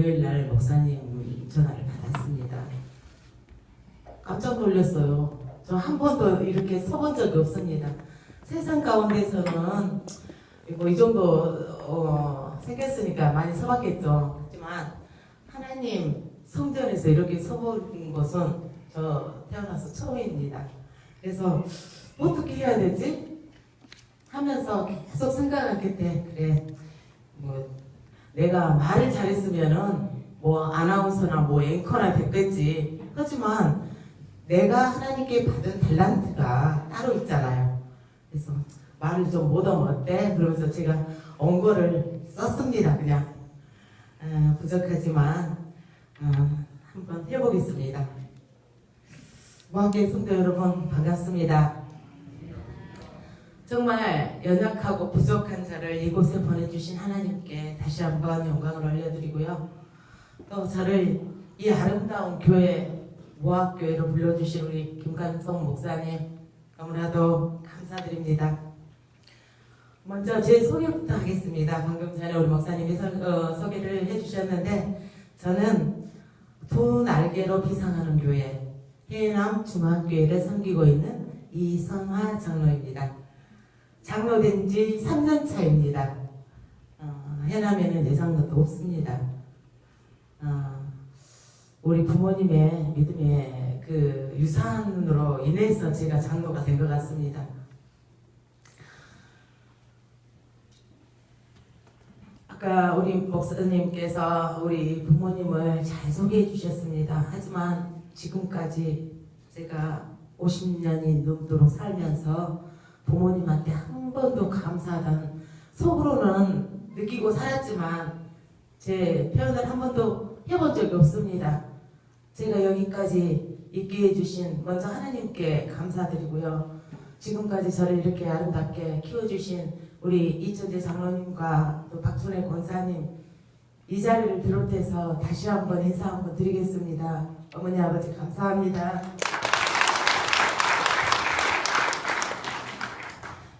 토요일날 목사님 전화를 받았습니다. 깜짝 놀랐어요. 저 한 번도 이렇게 서본 적이 없습니다. 세상 가운데서는 뭐 이 정도 생겼으니까 많이 서봤겠죠. 하지만 하나님 성전에서 이렇게 서본 것은 저 태어나서 처음입니다. 그래서 어떻게 해야 되지? 하면서 계속 생각할 끝에 그래 뭐 내가 말을 잘했으면은 뭐 아나운서나 뭐 앵커나 됐겠지. 하지만 내가 하나님께 받은 탤런트가 따로 있잖아요. 그래서 말을 좀 못하면 어때? 그러면서 제가 언거를 썼습니다. 그냥 부족하지만 한번 해보겠습니다. 무학계 성도 여러분 반갑습니다. 정말 연약하고 부족한 자를 이곳에 보내주신 하나님께 다시 한번 영광을 올려드리고요. 또 저를 이 아름다운 교회 모학교회로 불러주신 우리 김관성 목사님 너무나도 감사드립니다. 먼저 제 소개부터 하겠습니다. 방금 전에 우리 목사님이 소개를 해주셨는데 저는 두 날개로 비상하는 교회 해남 중앙교회를 섬기고 있는 이성하 장로입니다. 장로된 지 3년 차입니다. 해남에는 내장로도 없습니다. 우리 부모님의 믿음의 그 유산으로 인해서 제가 장로가 된 것 같습니다. 아까 우리 목사님께서 우리 부모님을 잘 소개해 주셨습니다. 하지만 지금까지 제가 50년이 넘도록 살면서 부모님한테 한 번도 감사하다는 속으로는 느끼고 살았지만 제 표현을 한 번도 해본 적이 없습니다. 제가 여기까지 있게 해주신 먼저 하나님께 감사드리고요. 지금까지 저를 이렇게 아름답게 키워주신 우리 이천재 장로님과 또 박순애 권사님 이 자리를 비롯해서 다시 한번 인사 한번 드리겠습니다. 어머니 아버지 감사합니다.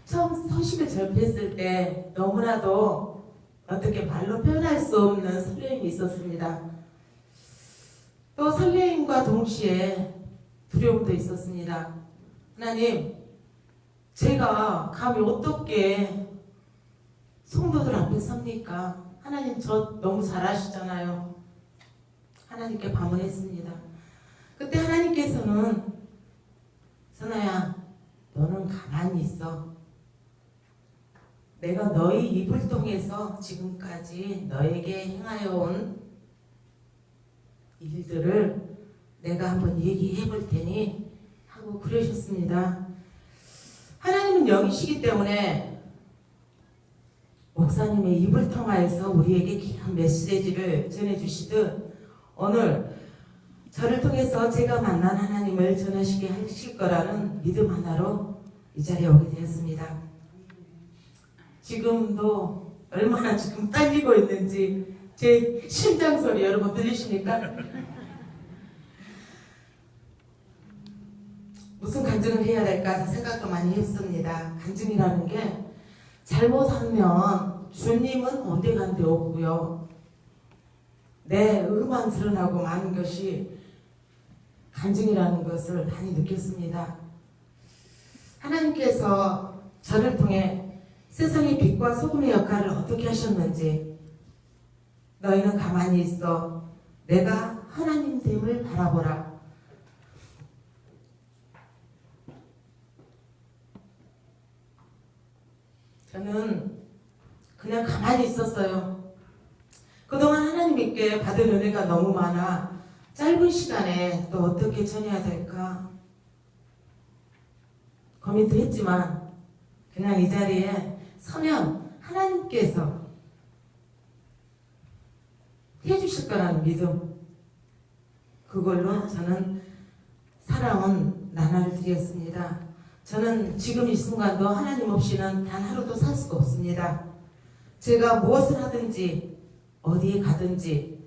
처음 소식을 접했을 때 너무나도 어떻게 말로 표현할 수 없는 설렘이 있었습니다. 또 설렘과 동시에 두려움도 있었습니다. 하나님, 제가 감히 어떻게 성도들 앞에 섭니까? 하나님 저 너무 잘 아시잖아요. 하나님께 반문했습니다. 그때 하나님께서는 선아야 너는 가만히 있어. 내가 너희 입을 통해서 지금까지 너에게 행하여 온 일들을 내가 한번 얘기해 볼 테니 하고 그러셨습니다. 하나님은 영이시기 때문에 목사님의 입을 통하여서 우리에게 귀한 메시지를 전해주시듯 오늘 저를 통해서 제가 만난 하나님을 전하시게 하실 거라는 믿음 하나로 이 자리에 오게 되었습니다. 지금도 얼마나 지금 떨리고 있는지 제 심장 소리 여러분 들리십니까? 무슨 간증을 해야 될까 생각도 많이 했습니다. 간증이라는 게 잘못하면 주님은 온데간데 없고요. 내 의만 드러나고 마는 것이 간증이라는 것을 많이 느꼈습니다. 하나님께서 저를 통해 세상의 빛과 소금의 역할을 어떻게 하셨는지 너희는 가만히 있어 내가 하나님 됨을 바라보라. 저는 그냥 가만히 있었어요. 그동안 하나님께 받은 은혜가 너무 많아 짧은 시간에 또 어떻게 전해야 될까 고민도 했지만 그냥 이 자리에 서면 하나님께서 해주실 거라는 믿음, 그걸로 저는 살아온 나날을 드렸습니다. 저는 지금 이 순간도 하나님 없이는 단 하루도 살 수가 없습니다. 제가 무엇을 하든지 어디에 가든지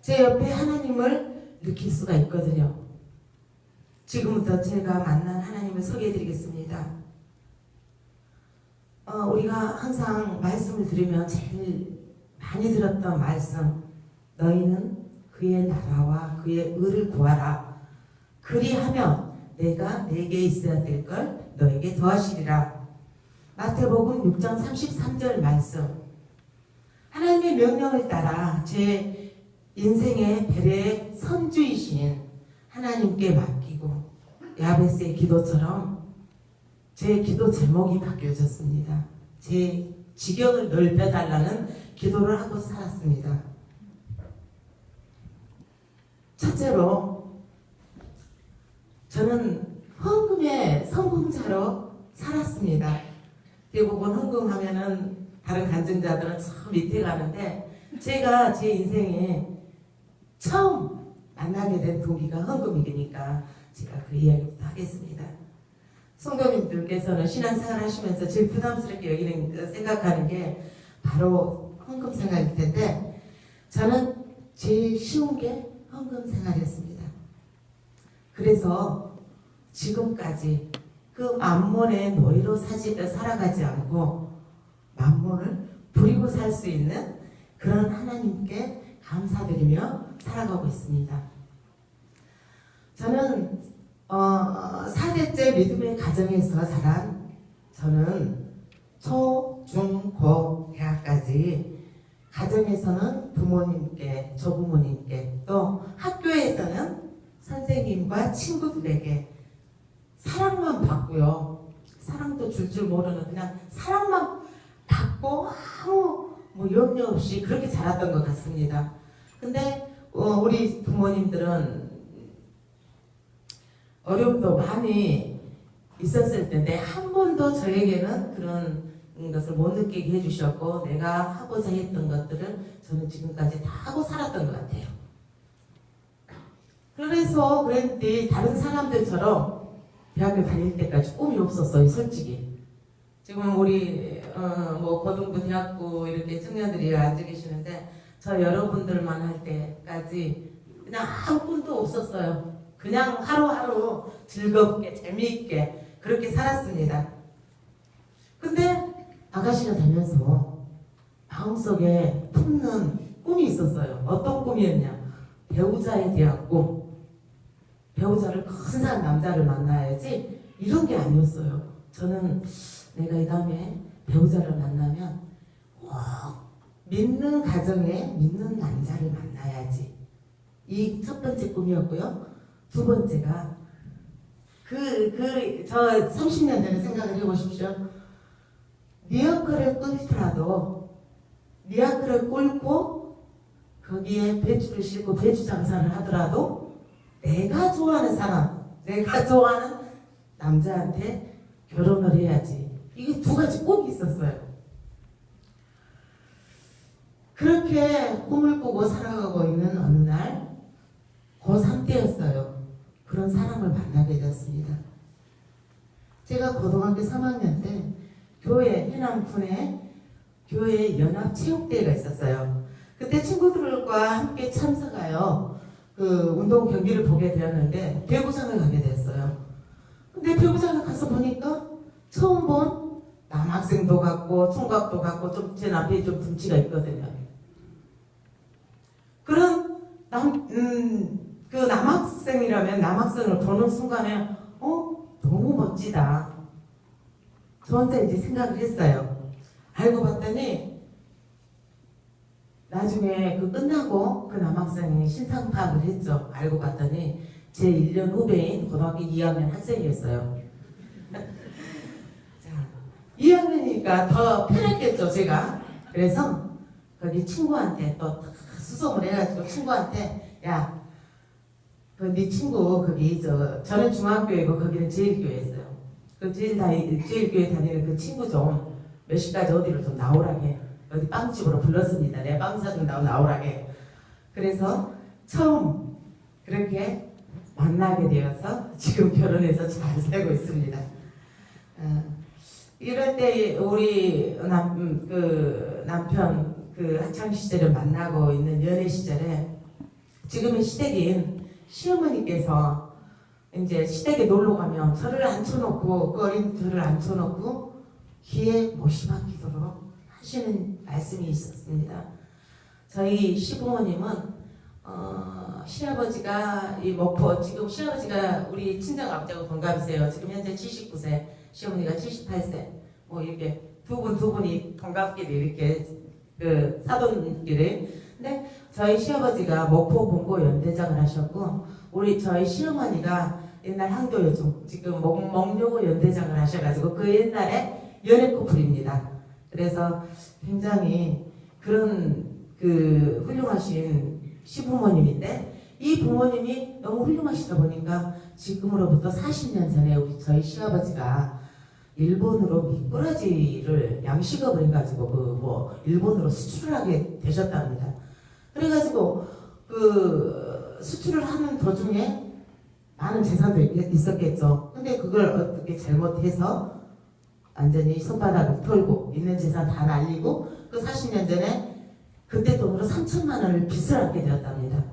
제 옆에 하나님을 느낄 수가 있거든요. 지금부터 제가 만난 하나님을 소개해드리겠습니다. 우리가 항상 말씀을 들으면 제일 많이 들었던 말씀, 너희는 그의 나라와 그의 의를 구하라. 그리하면 내가 내게 있어야 될 걸 너에게 더하시리라. 마태복음 6장 33절 말씀. 하나님의 명령을 따라 제 인생의 배려의 선주이신 하나님께 맡기고 야베스의 기도처럼 제 기도 제목이 바뀌어졌습니다. 제 지경을 넓혀달라는 기도를 하고 살았습니다. 첫째로 저는 헌금의 성공자로 살았습니다. 대부분 헌금하면은 다른 간증자들은 저 밑에 가는데 제가 제 인생에 처음 만나게 된 동기가 헌금이니까 제가 그 이야기부터 하겠습니다. 성도님들께서는 신앙생활 하시면서 제일 부담스럽게 여기는 생각하는 게 바로 헌금 생활일 텐데 저는 제일 쉬운 게 헌금 생활이었습니다. 그래서 지금까지 그 만몬의 노예로 살아가지 않고 만몬을 부리고 살 수 있는 그런 하나님께 감사드리며 살아가고 있습니다. 저는 4대째 믿음의 가정에서 자란 저는 초, 중, 고, 대학까지 가정에서는 부모님께, 조부모님께 또 학교에서는 선생님과 친구들에게 사랑만 받고요. 사랑도 줄 모르는 그냥 사랑만 받고 아무 염려 없이 그렇게 자랐던 것 같습니다. 근데 우리 부모님들은 어려움도 많이 있었을 텐데 한 번도 저에게는 그런 것을 못 느끼게 해주셨고 내가 하고자 했던 것들을 저는 지금까지 다 하고 살았던 것 같아요. 그래서 그랬는데 다른 사람들처럼 대학교 다닐 때까지 꿈이 없었어요. 솔직히 지금 우리 고등부, 대학부 이렇게 청년들이 앉아 계시는데 저 여러분들만 할 때까지 그냥 아무 꿈도 없었어요. 그냥 하루하루 즐겁게 재미있게 그렇게 살았습니다. 근데 아가씨가 되면서 마음속에 품는 꿈이 있었어요. 어떤 꿈이었냐? 배우자에 대한 꿈. 배우자를 근사한 남자를 만나야지 이런 게 아니었어요. 저는 내가 이 다음에 배우자를 만나면 꼭 믿는 가정에 믿는 남자를 만나야지. 이 첫 번째 꿈이었고요. 두 번째가 저 30년 전에 생각을 해보십시오. 리어커를 끓더라도 리어커를 끓고 거기에 배추를 싣고 배추 장사를 하더라도 내가 좋아하는 사람, 내가 좋아하는 남자한테 결혼을 해야지. 이게 두 가지 꿈이 있었어요. 그렇게 꿈을 꾸고 살아가고 있는 어느 날 고3 때였어요. 그런 사람을 만나게 되었습니다. 제가 고등학교 3학년 때 교회 해남군에 교회 연합체육대회가 있었어요. 그때 친구들과 함께 참석하여 그 운동 경기를 보게 되었는데 배구장을 가게 됐어요. 근데 배구장에 가서 보니까 처음 본 남학생도 같고 총각도 같고 좀 제 앞에 좀 둥치가 있거든요. 그런 그 남학생이라면 남학생을 보는 순간에 너무 멋지다. 저 혼자 이제 생각을 했어요. 알고 봤더니 나중에 그 끝나고 그 남학생이 신상 파악을 했죠. 알고 봤더니 제 1년 후배인 고등학교 2학년 학생이었어요. 자, 2학년이니까 더 편했겠죠, 제가. 그래서 거기 친구한테 또 수송을 해가지고 친구한테 야, 네 친구 거기 저는 중학교이고 거기는 제일교회였어요. 그 제일교회 다니는 그 친구 좀 몇 시까지 어디로 좀 나오라게 어디 빵집으로 불렀습니다. 내 빵 사준 나오라게. 그래서 처음 그렇게 만나게 되어서 지금 결혼해서 잘 살고 있습니다. 이럴 때 우리 남편 그 학창 시절에 만나고 있는 연애 시절에 지금의 시댁인 시어머니께서 이제 시댁에 놀러 가면 저를 앉혀놓고 그 어린 저를 앉혀놓고 귀에 못이 박히도록 하시는 말씀이 있었습니다. 저희 시부모님은 시아버지가 이 목포, 지금 시아버지가 우리 친정 아버지하고 동갑이세요. 지금 현재 79세, 시어머니가 78세. 뭐 이렇게 두 분이 동갑끼리 이렇게 그 사돈끼리. 근데 저희 시아버지가 목포 본고 연대장을 하셨고, 우리 저희 시어머니가 옛날 항도요즘 지금 몽요고 연대장을 하셔가지고 그 옛날에 연애 커플입니다. 그래서 굉장히 그런 그 훌륭하신 시부모님인데, 이 부모님이 너무 훌륭하시다 보니까 지금으로부터 40년 전에 우리 저희 시아버지가 일본으로 미꾸라지를 양식업을 해가지고 그 뭐 일본으로 수출을 하게 되셨답니다. 그래가지고 그 수출을 하는 도중에 많은 재산도 있었겠죠. 근데 그걸 어떻게 잘못해서 완전히 손바닥을 털고 있는 재산 다 날리고 그 40년 전에 그때 돈으로 3천만 원을 빚을 안게 되었답니다.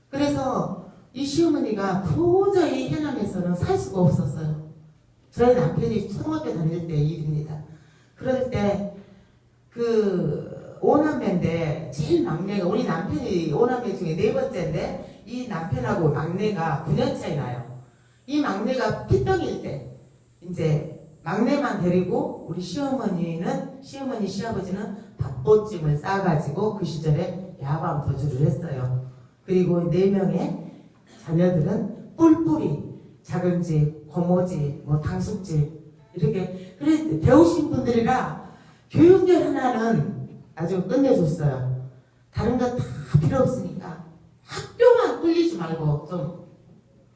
그래서 이 시어머니가 도저히 해남에서는 살 수가 없었어요. 저희 남편이 초등학교 다닐 때 일입니다. 그럴 때 그 5남매인데 제일 막내가, 우리 남편이 5남매 중에 4번째인데 이 남편하고 막내가 9년 차이 나요. 이 막내가 피덩일 때 이제 막내만 데리고 우리 시어머니 시아버지는 밥보찜을 싸가지고 그 시절에 야밤 도주를 했어요. 그리고 4명의 자녀들은 뿔뿔이 작은 집, 고모집, 뭐 당숙집 이렇게 그래 배우신 분들이라 교육열 하나는 아주 끝내줬어요. 다른 거 다 필요 없으니까 학교만 끌리지 말고 좀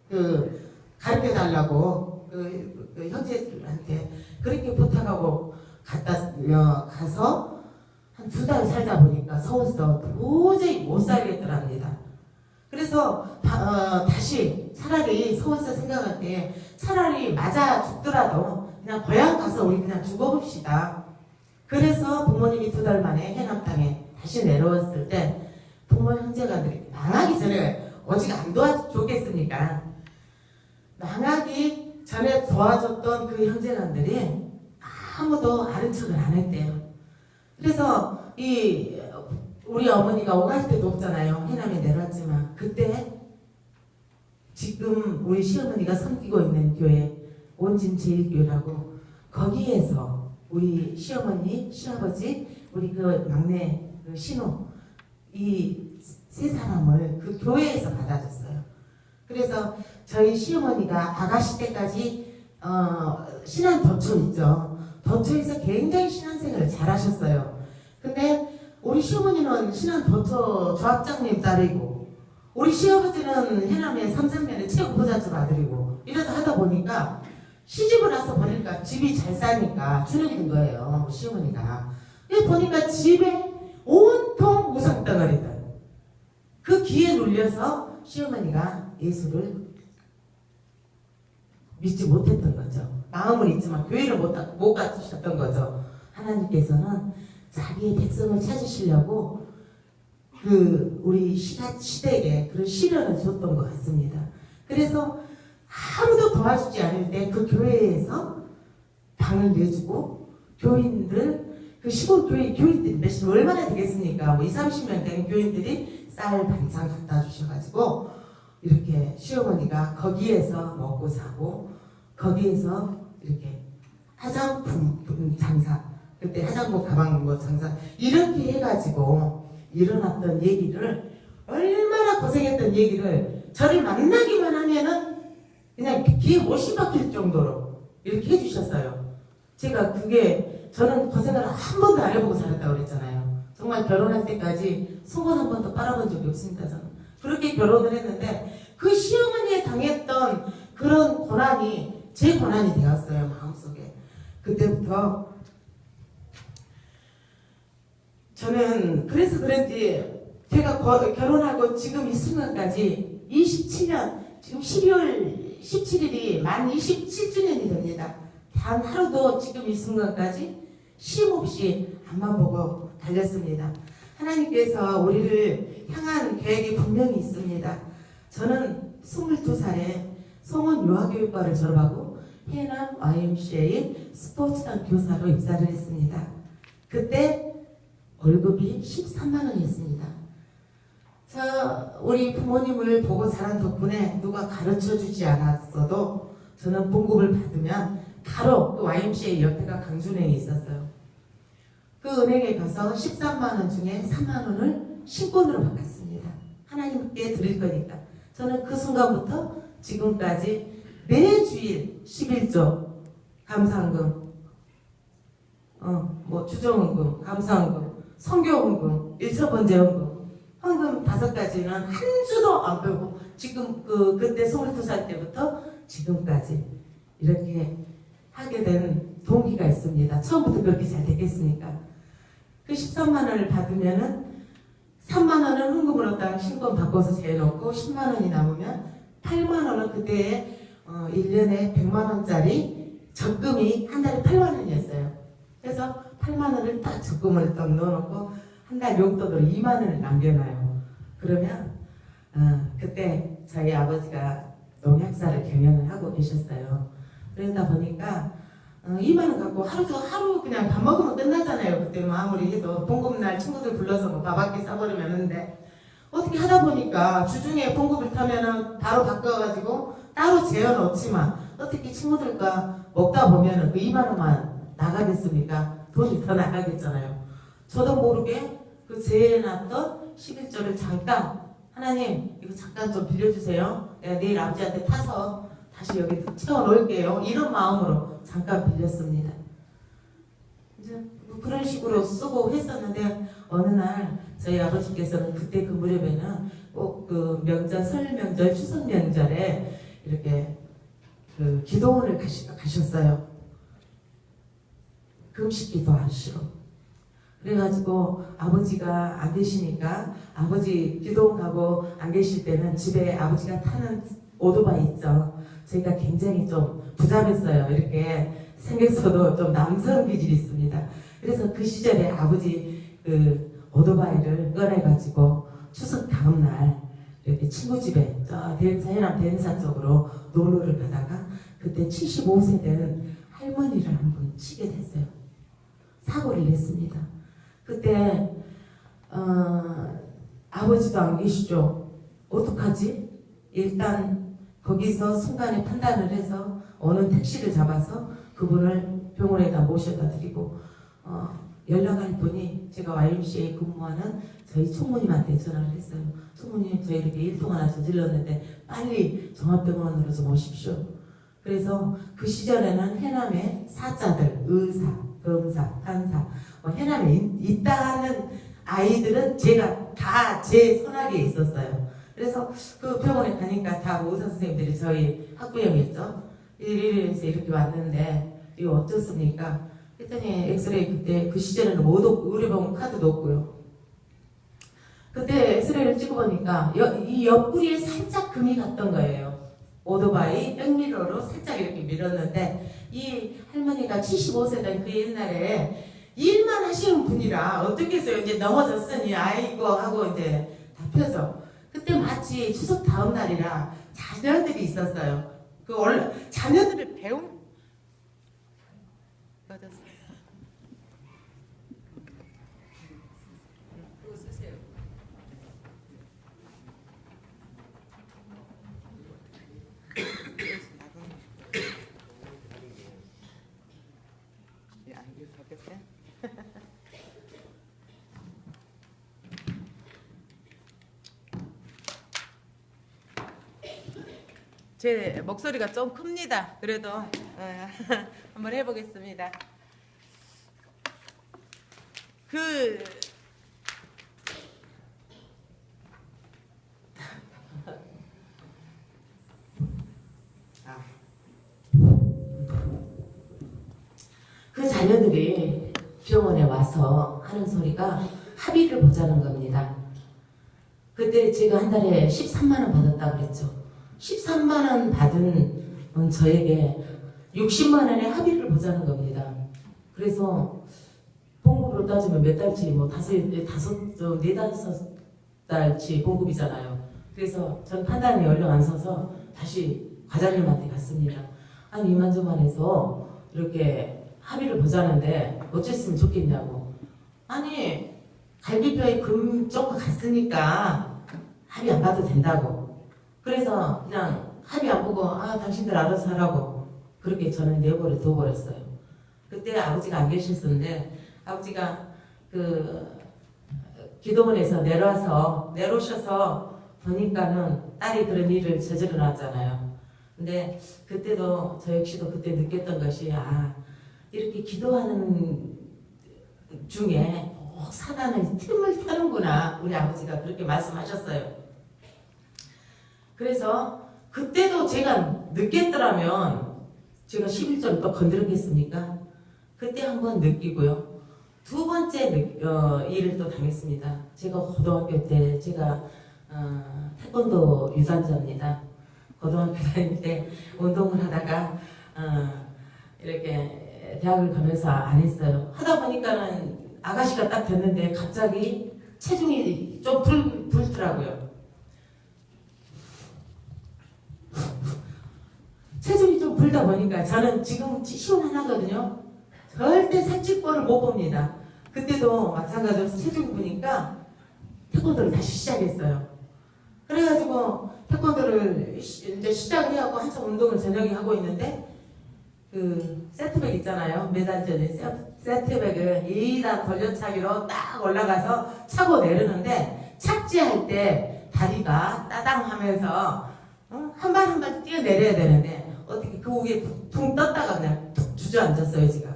그 가르쳐 달라고 그 형제들한테 그렇게 부탁하고 가서 한 2달 살다 보니까 서울서 도저히 못 살겠더랍니다. 그래서 다시 차라리 서울서 생각할 때 차라리 맞아 죽더라도 그냥 고향 가서 우리 그냥 죽어봅시다. 그래서 부모님이 2달 만에 해남 땅에 다시 내려왔을 때 부모 형제가들이 망하기 전에 오직 안 도와주겠습니까? 망하기 전에 도와줬던 그 형제간들이 아무도 아는 척을 안 했대요. 그래서 우리 어머니가 오갈 때도 없잖아요. 해남에 내려왔지만 그때 지금 우리 시어머니가 섬기고 있는 교회 온진제일교회라고 거기에서 우리 시어머니, 시아버지, 우리 그 막내 그 신우 이 3사람을 그 교회에서 받아줬어요. 그래서 저희 시어머니가 아가씨 때까지 신안 도초 있죠. 도초에서 굉장히 신앙생활을 잘 하셨어요. 근데 우리 시어머니는 신안 도초 조합장님 딸이고 우리 시아버지는 해남의 삼성면의 체육부잣집 아들이고 이래서 하다 보니까 시집을 와서 보니까 집이 잘 사니까 주눅든 거예요. 시어머니가. 보니까 집에 온통 우상덩어리들. 그 기에 눌려서 시어머니가 예수를 믿지 못했던 거죠. 마음은 있지만 교회를 못 가주셨던 거죠. 하나님께서는 자기의 백성을 찾으시려고 우리 시대에 그런 시련을 줬던 것 같습니다. 그래서 아무도 도와주지 않을 때 그 교회에서 방을 내주고 교인들, 그 시골 교인들이 몇십 얼마나 되겠습니까? 뭐 20-30명 되는 교인들이 쌀 반찬 갖다 주셔가지고 이렇게 시어머니가 거기에서 먹고 사고 거기에서 이렇게 화장품 장사, 그때 화장품 가방 뭐 장사 이렇게 해가지고 일어났던 얘기를 얼마나 고생했던 얘기를 저를 만나기만 하면은 그냥 귀에 못이 박힐 정도로 이렇게 해주셨어요. 제가 저는 고생을 한 번도 안 해보고 살았다고 그랬잖아요. 정말 결혼할 때까지 속옷 한 번도 빨아본 적이 없습니다. 저는 그렇게 결혼을 했는데 그 시어머니에 당했던 그런 고난이 제 고난이 되었어요. 마음속에. 그때부터 저는 그래서 그런지 제가 결혼하고 지금 이 순간까지 27년, 지금 12월 17일이 만 27주년이 됩니다. 단 하루도 지금 이 순간까지 쉼없이 앞만 보고 달렸습니다. 하나님께서 우리를 향한 계획이 분명히 있습니다. 저는 22살에 송원 유아교육과를 졸업하고 해남 YMCA 스포츠단 교사로 입사를 했습니다. 그때 월급이 13만 원이었습니다. 우리 부모님을 보고 자란 덕분에 누가 가르쳐 주지 않았어도 저는 봉급을 받으면 바로 그 YMCA 옆에가 강준행이 있었어요. 그 은행에 가서 13만 원 중에 3만 원을 신권으로 바꿨습니다. 하나님께 드릴 거니까. 저는 그 순간부터 지금까지 매주일 11조 감사헌금, 주정헌금, 감사헌금, 성교헌금, 일처번제헌금, 헌금 5가지는 한 주도 안 빼고 지금 그때 22살 때부터 지금까지 이렇게 하게 된 동기가 있습니다. 처음부터 그렇게 잘 됐겠습니까? 그 13만 원을 받으면은 3만 원은 헌금으로 딱 신권 바꿔서 재놓고 10만 원이 남으면 8만 원은 그때 1년에 100만 원짜리 적금이 한 달에 8만 원이었어요. 그래서 8만 원을 딱 적금을 딱 넣어놓고 한 달 용돈으로 2만 원을 남겨놔요. 그러면 그때 저희 아버지가 농약사를 경영을 하고 계셨어요. 그러다 보니까 2만 원 갖고 하루 그냥 밥 먹으면 끝나잖아요. 그때 뭐 아무리 해도 봉급날 친구들 불러서 뭐 밥 한 끼 싸버리면 하는데 어떻게 하다 보니까 주중에 봉급을 타면은 바로 바꿔가지고 따로 재워 놓지만 어떻게 친구들과 먹다 보면은 그 2만 원만 나가겠습니까? 돈이 더 나가겠잖아요. 저도 모르게 그 재해놨던 11조를 잠깐 하나님 이거 잠깐 좀 빌려주세요. 내가 내일 아버지한테 타서 다시 여기 채워 놓을게요. 이런 마음으로 잠깐 빌렸습니다. 이제 뭐 그런 식으로 쓰고 했었는데 어느 날 저희 아버지께서는 그때 그 무렵에는 꼭 그 명절, 설 명절, 추석 명절에 이렇게 그 기도원을 가셨어요. 금식 기도하시러. 그래가지고 아버지가 안 계시니까 아버지 기도원 가고 안 계실 때는 집에 아버지가 타는 오토바이 있죠. 저희가 굉장히 좀 부잡했어요. 이렇게 생겼어도 좀 남성 기질이 있습니다. 그래서 그 시절에 아버지 그 오토바이를 꺼내가지고 추석 다음날 이렇게 친구 집에 저 해남 대인산 쪽으로 놀러를 가다가 그때 75세 된 할머니를 한 분 치게 됐어요. 사고를 냈습니다. 그때 아버지도 안 계시죠. 어떡하지? 일단 거기서 순간에 판단을 해서 어느 택시를 잡아서 그분을 병원에다 모셔다 드리고 연락할 분이 제가 YMCA 근무하는 저희 총무님한테 전화를 했어요. 총무님 저희 이렇게 일동 하나 저질렀는데 빨리 종합병원으로 좀 오십시오. 그래서 그 시절에는 해남에 사자들, 의사, 검사, 판사 해남에 있다는 아이들은 제가 다 제 손아래에 있었어요. 그래서 그 병원에 가니까 다 의사 선생님들이 저희 학부형이었죠. 이래서 이렇게 왔는데 이거 어떻습니까? 했더니 엑스레이 그때 그 시절에는 의료병원 카드도 없고요. 그때 엑스레이를 찍어보니까 이 옆구리에 살짝 금이 갔던 거예요. 오토바이 백미러로 살짝 이렇게 밀었는데 이 할머니가 75세 된 그 옛날에 일만 하시는 분이라 어떻게 해서 이제 넘어졌으니 아이고 하고 이제 다 펴져. 그때 마치 추석 다음 날이라 자녀들이 있었어요. 자녀들을 배운 제 목소리가 좀 큽니다. 그래도 한번 해보겠습니다. 그 자녀들이 병원에 와서 하는 소리가 합의를 보자는 겁니다. 그때 제가 한 달에 13만 원 받았다고 그랬죠. 13만 원 받은 저에게 60만 원의 합의를 보자는 겁니다. 그래서 봉급으로 따지면 몇 달치, 뭐 네 다섯 달치 봉급이잖아요. 그래서 전 판단이 얼른 안 서서 다시 과장님한테 갔습니다. 아니 이만저만해서 이렇게 합의를 보자는데 어쨌으면 좋겠냐고. 아니 갈비뼈에 금 조금 갔으니까 합의 안 봐도 된다고. 그래서 그냥 합의 안 보고 당신들 알아서 하라고 그렇게 저는 내버려 둬버렸어요. 그때 아버지가 안 계셨었는데 아버지가 그 기도원에서 내려오셔서 보니까는 딸이 그런 일을 저질러 놨잖아요. 근데 그때도 저 역시도 그때 느꼈던 것이 이렇게 기도하는 중에 꼭 사단은 틈을 타는구나. 우리 아버지가 그렇게 말씀하셨어요. 그래서 그때도 제가 느꼈더라면 제가 11절 또 건드렸겠습니까? 그때 한번 느끼고요. 두 번째 일을 또 당했습니다. 제가 고등학교 때 제가 태권도 유단자입니다. 고등학교 다닐 때 운동을 하다가 이렇게 대학을 가면서 안 했어요. 하다 보니까는 아가씨가 딱 됐는데 갑자기 체중이 좀 불더라고요. 체중이 좀 불다 보니까 저는 지금 시원하거든요. 절대 살찌꼴을 못 봅니다. 그때도 마찬가지로 체중이 부니까 태권도를 다시 시작했어요. 그래가지고 태권도를 이제 시작을 해갖고 한참 운동을 저녁에 하고 있는데 그 세트백 있잖아요. 매달려진 세트백을 2단 돌려차기로 딱 올라가서 차고 내리는데 착지할 때 다리가 따당하면서 한 발 한 발 뛰어내려야 되는데 어떻게 그 위에 퉁 떴다가 그냥 툭 주저앉았어요 제가.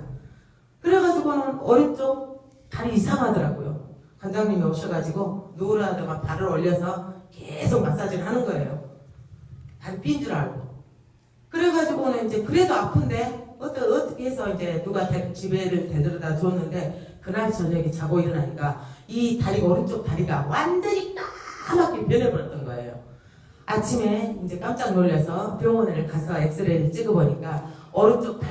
그래가지고는 오른쪽 발이 이상하더라고요. 관장님이 오셔가지고 누구라도 막 발을 올려서 계속 마사지를 하는 거예요. 발이 삔 줄 알고. 그래가지고는 이제 그래도 아픈데 어떻게 해서 이제 누가 집에를 데려다 줬는데 그날 저녁에 자고 일어나니까 이 다리가 오른쪽 다리가 완전히 까맣게 변해버렸던 거예요. 아침에 이제 깜짝 놀라서 병원에 가서 엑스레이를 찍어보니까 오른쪽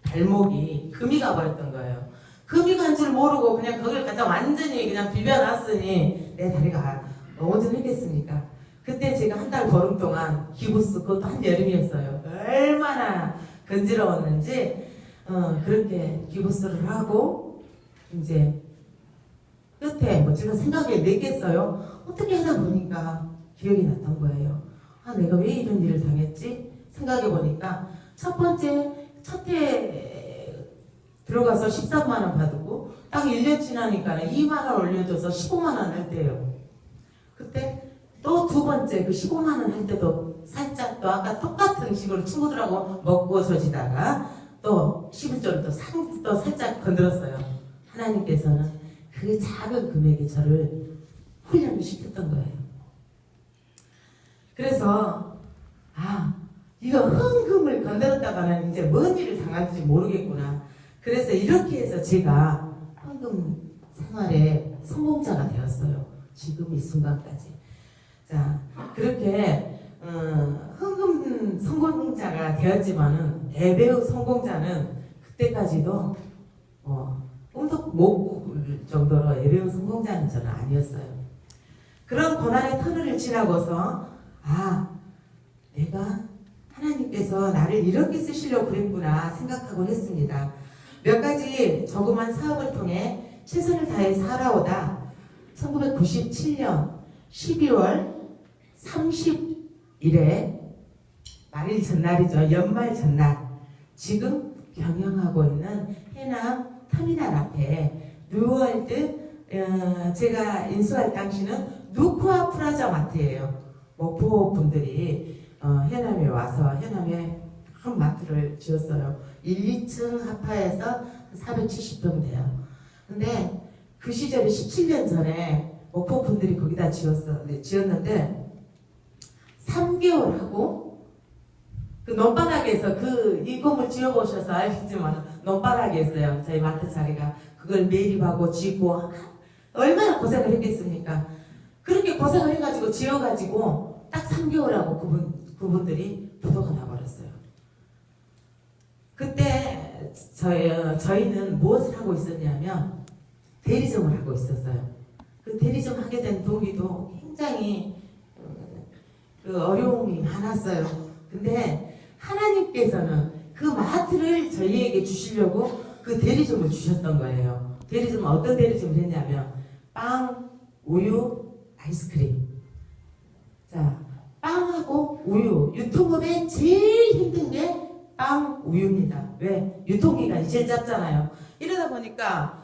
발목이 금이 가버렸던 거예요. 금이 간 줄 모르고 그냥 거기를 갖다 완전히 그냥 비벼놨으니 내 다리가 오전했겠습니까? 그때 제가 한 달 보름 동안 기부스, 그것도 한 여름이었어요. 얼마나 건지러웠는지 그렇게 기부스를 하고 이제 끝에 뭐 제가 생각에 냈겠어요. 어떻게 하다 보니까 기억이 났던 거예요. 내가 왜 이런 일을 당했지? 생각해 보니까 첫 해 들어가서 13만 원 받고 딱 1년 지나니까 2만 원 올려줘서 15만 원 할 때예요. 그때 또 두 번째 그 15만 원 할 때도 살짝 또 아까 똑같은 식으로 친구들하고 먹고 저지다가 또 11조를 또 살짝 건드렸어요. 하나님께서는 그 작은 금액에 저를 훈련을 시켰던 거예요. 그래서 이거 헌금을 건드렸다가는 이제 뭔 일을 당할지 모르겠구나. 그래서 이렇게 해서 제가 헌금 생활의 성공자가 되었어요. 지금 이 순간까지. 자, 그렇게 헌금 성공자가 되었지만은 예배의 성공자는 그때까지도 꿈도 못 꿀 정도로 예배의 성공자는 저는 아니었어요. 그런 고난의 터널을 지나고서 내가 하나님께서 나를 이렇게 쓰시려고 그랬구나 생각하곤 했습니다. 몇 가지 조그만 사업을 통해 최선을 다해 살아오다 1997년 12월 30일에 말일 전날이죠. 연말 전날 지금 경영하고 있는 해남 터미널 앞에 뉴월드 제가 인수할 당시는 누쿠아 프라자 마트예요. 목포 분들이 해남에 와서 해남에 큰 마트를 지었어요. 1, 2층 합하해서 470평 돼요. 근데 그 시절에 17년 전에 목포 분들이 거기다 지었는데 3개월 하고 그 논바닥에서 이 건물 지어보셔서 알겠지만 논바닥에 있어요. 저희 마트 자리가. 그걸 매립하고 짓고 얼마나 고생을 했겠습니까? 그렇게 고생을 해가지고 지어가지고 딱 3개월 하고 그분들이 부도가 나버렸어요. 그때 저희는 무엇을 하고 있었냐면 대리점을 하고 있었어요. 그 대리점 하게 된 동기도 굉장히 어려움이 많았어요. 근데 하나님께서는 그 마트를 저희에게 주시려고 그 대리점을 주셨던 거예요. 대리점은 어떤 대리점을 했냐면 빵, 우유, 아이스크림. 자, 빵하고 우유. 유통업에 제일 힘든 게 빵, 우유입니다. 왜? 유통기간이 제일 짧잖아요. 이러다 보니까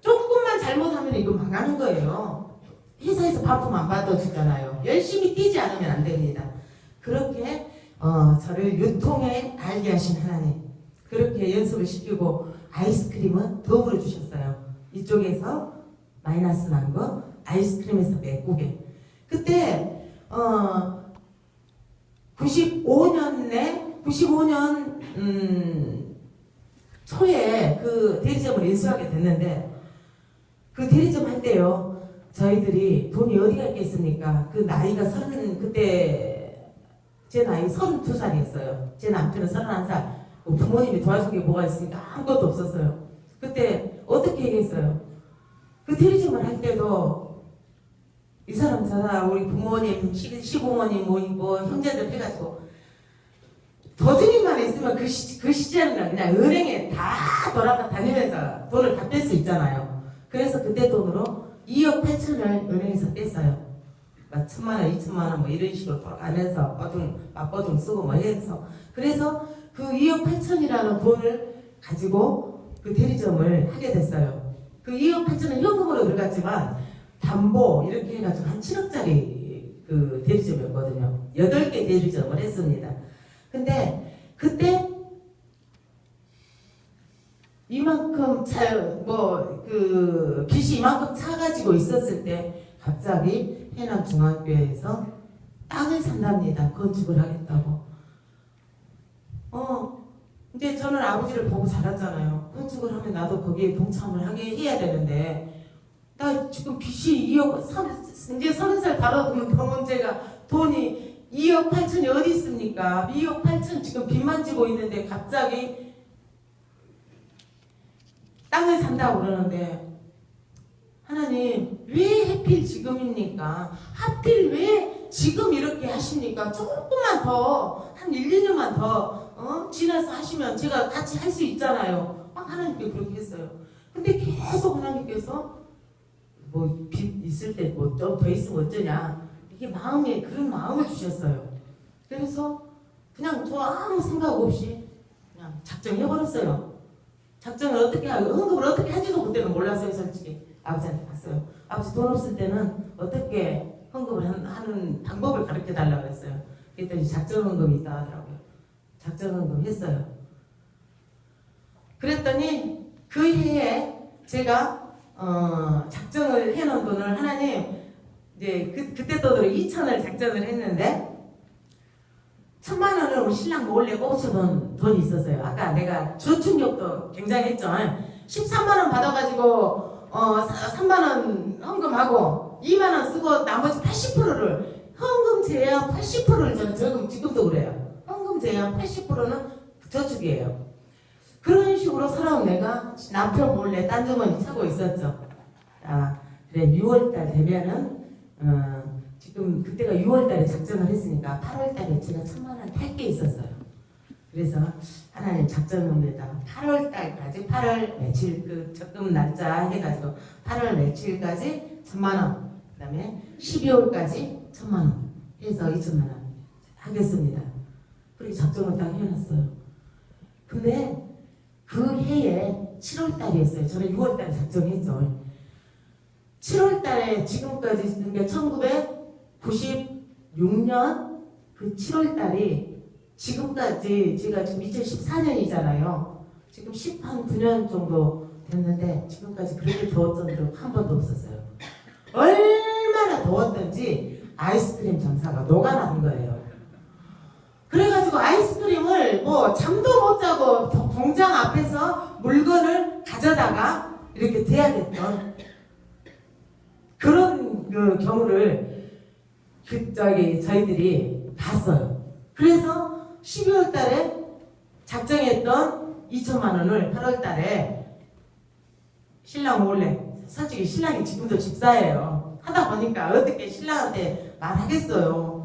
조금만 잘못하면 이거 망하는 거예요. 회사에서 반품 안 받아주잖아요. 열심히 뛰지 않으면 안 됩니다. 그렇게 저를 유통에 알게 하신 하나님, 그렇게 연습을 시키고 아이스크림은 더불어 주셨어요. 이쪽에서 마이너스 난 거, 아이스크림에서 메꾸게. 그때 95년 초에 그 대리점을 인수하게 됐는데, 그 대리점 할 때요, 저희들이 돈이 어디가 있겠습니까? 그 나이가 그때 제 나이 32살이었어요. 제 남편은 31살. 부모님이 도와준 게 뭐가 있으니까 아무것도 없었어요. 그때 어떻게 얘기했어요? 그 대리점을 할 때도 이 사람 저 사람 우리 부모님, 시부모님 뭐 형제들 해가지고 도중이만 있으면 그 시절에는 그냥 은행에 다 돌아다니면서 돈을 다 뺄 수 있잖아요. 그래서 그때 돈으로 2억 8천을 은행에서 뺐어요. 막 1,000만 원, 2,000만 원 뭐 이런 식으로 돌아가면서 맞버둥 쓰고 뭐 해서, 그래서 그 2억 8천이라는 돈을 가지고 그 대리점을 하게 됐어요. 그 2억 8천은 현금으로 들어갔지만 담보 이렇게 해가지고 한 7억짜리 그 대리점이었거든요. 8개 대리점을 했습니다. 근데 그때 이만큼 빚이 이만큼 차가지고 있었을 때 갑자기 해남중앙교회에서 땅을 산답니다. 건축을 하겠다고. 근데 저는 아버지를 보고 자랐잖아요. 건축을 하면 나도 거기에 동참을 하게 해야 되는데, 나 지금 빚이 2억, 이제 30살 바로 넘은 제가 돈이 2억 8천이 어디 있습니까? 2억 8천 지금 빚만 지고 있는데 갑자기 땅을 산다고 그러는데, 하나님 왜 하필 지금입니까? 하필 왜 지금 이렇게 하십니까? 조금만 더, 한 1, 2년만 더 지나서 하시면 제가 같이 할 수 있잖아요. 막 하나님께 그렇게 했어요. 근데 계속 하나님께서 뭐 빚 있을 때 뭐 좀 더 있으면 어쩌냐, 이게 마음에 그런 마음을 주셨어요. 그래서 그냥 저 아무 생각 없이 그냥 작정해버렸어요. 작정을 어떻게 하고 헌금을 어떻게 하지도 그때는 몰랐어요. 솔직히 아버지한테 갔어요. 아버지 돈 없을 때는 어떻게 헌금을 하는 방법을 가르쳐 달라고 했어요. 그랬더니 작정헌금이 있다 하더라고요. 작정헌금 했어요. 그랬더니 그 해에 제가 작정을 해놓은 돈을 하나님, 이제 그때 돈으로 2천을 작정을 했는데 1,000만 원을 우리 신랑 몰래 꽂혀둔 돈이 있었어요. 아까 내가 저축력도 굉장했죠. 13만 원 받아가지고 3만 원 헌금하고 2만 원 쓰고 나머지 80%를 헌금 제한 80%를 저는 지금도 그래요. 헌금 제한 80%는 저축이에요. 그런 식으로 살아온 내가 남편 몰래 딴 주머니 차고 있었죠. 그래 6월달 되면은 지금 그때가 6월달에 작정을 했으니까 8월달에 제가 1,000만 원 탈 게 있었어요. 그래서 하나님 작정합니다. 8월달까지 8월 며칠 그 적금 날짜 해가지고 8월 며칠까지 1,000만 원, 그 다음에 12월까지 1,000만 원 해서 2,000만 원 하겠습니다. 그렇게 작정을 딱 해놨어요. 근데 그 해에 7월달이었어요. 저는 6월달에 작정했죠. 7월달에 지금까지, 그러니까 1996년 그 7월달이 지금까지, 제가 지금 2014년이잖아요. 지금 9년 정도 됐는데 지금까지 그렇게 더웠던 적 한 번도 없었어요. 얼마나 더웠던지 아이스크림 장사가 녹아나는 거예요. 그래가지고 아이스크림을 뭐 잠도 못 자고 공장 앞에서 물건을 가져다가 이렇게 대야됐던 그런 그 경우를 저희들이 봤어요. 그래서 12월 달에 작정했던 2,000만 원을 8월 달에 신랑 몰래, 솔직히 신랑이 지금도 집사예요. 하다 보니까 어떻게 신랑한테 말하겠어요.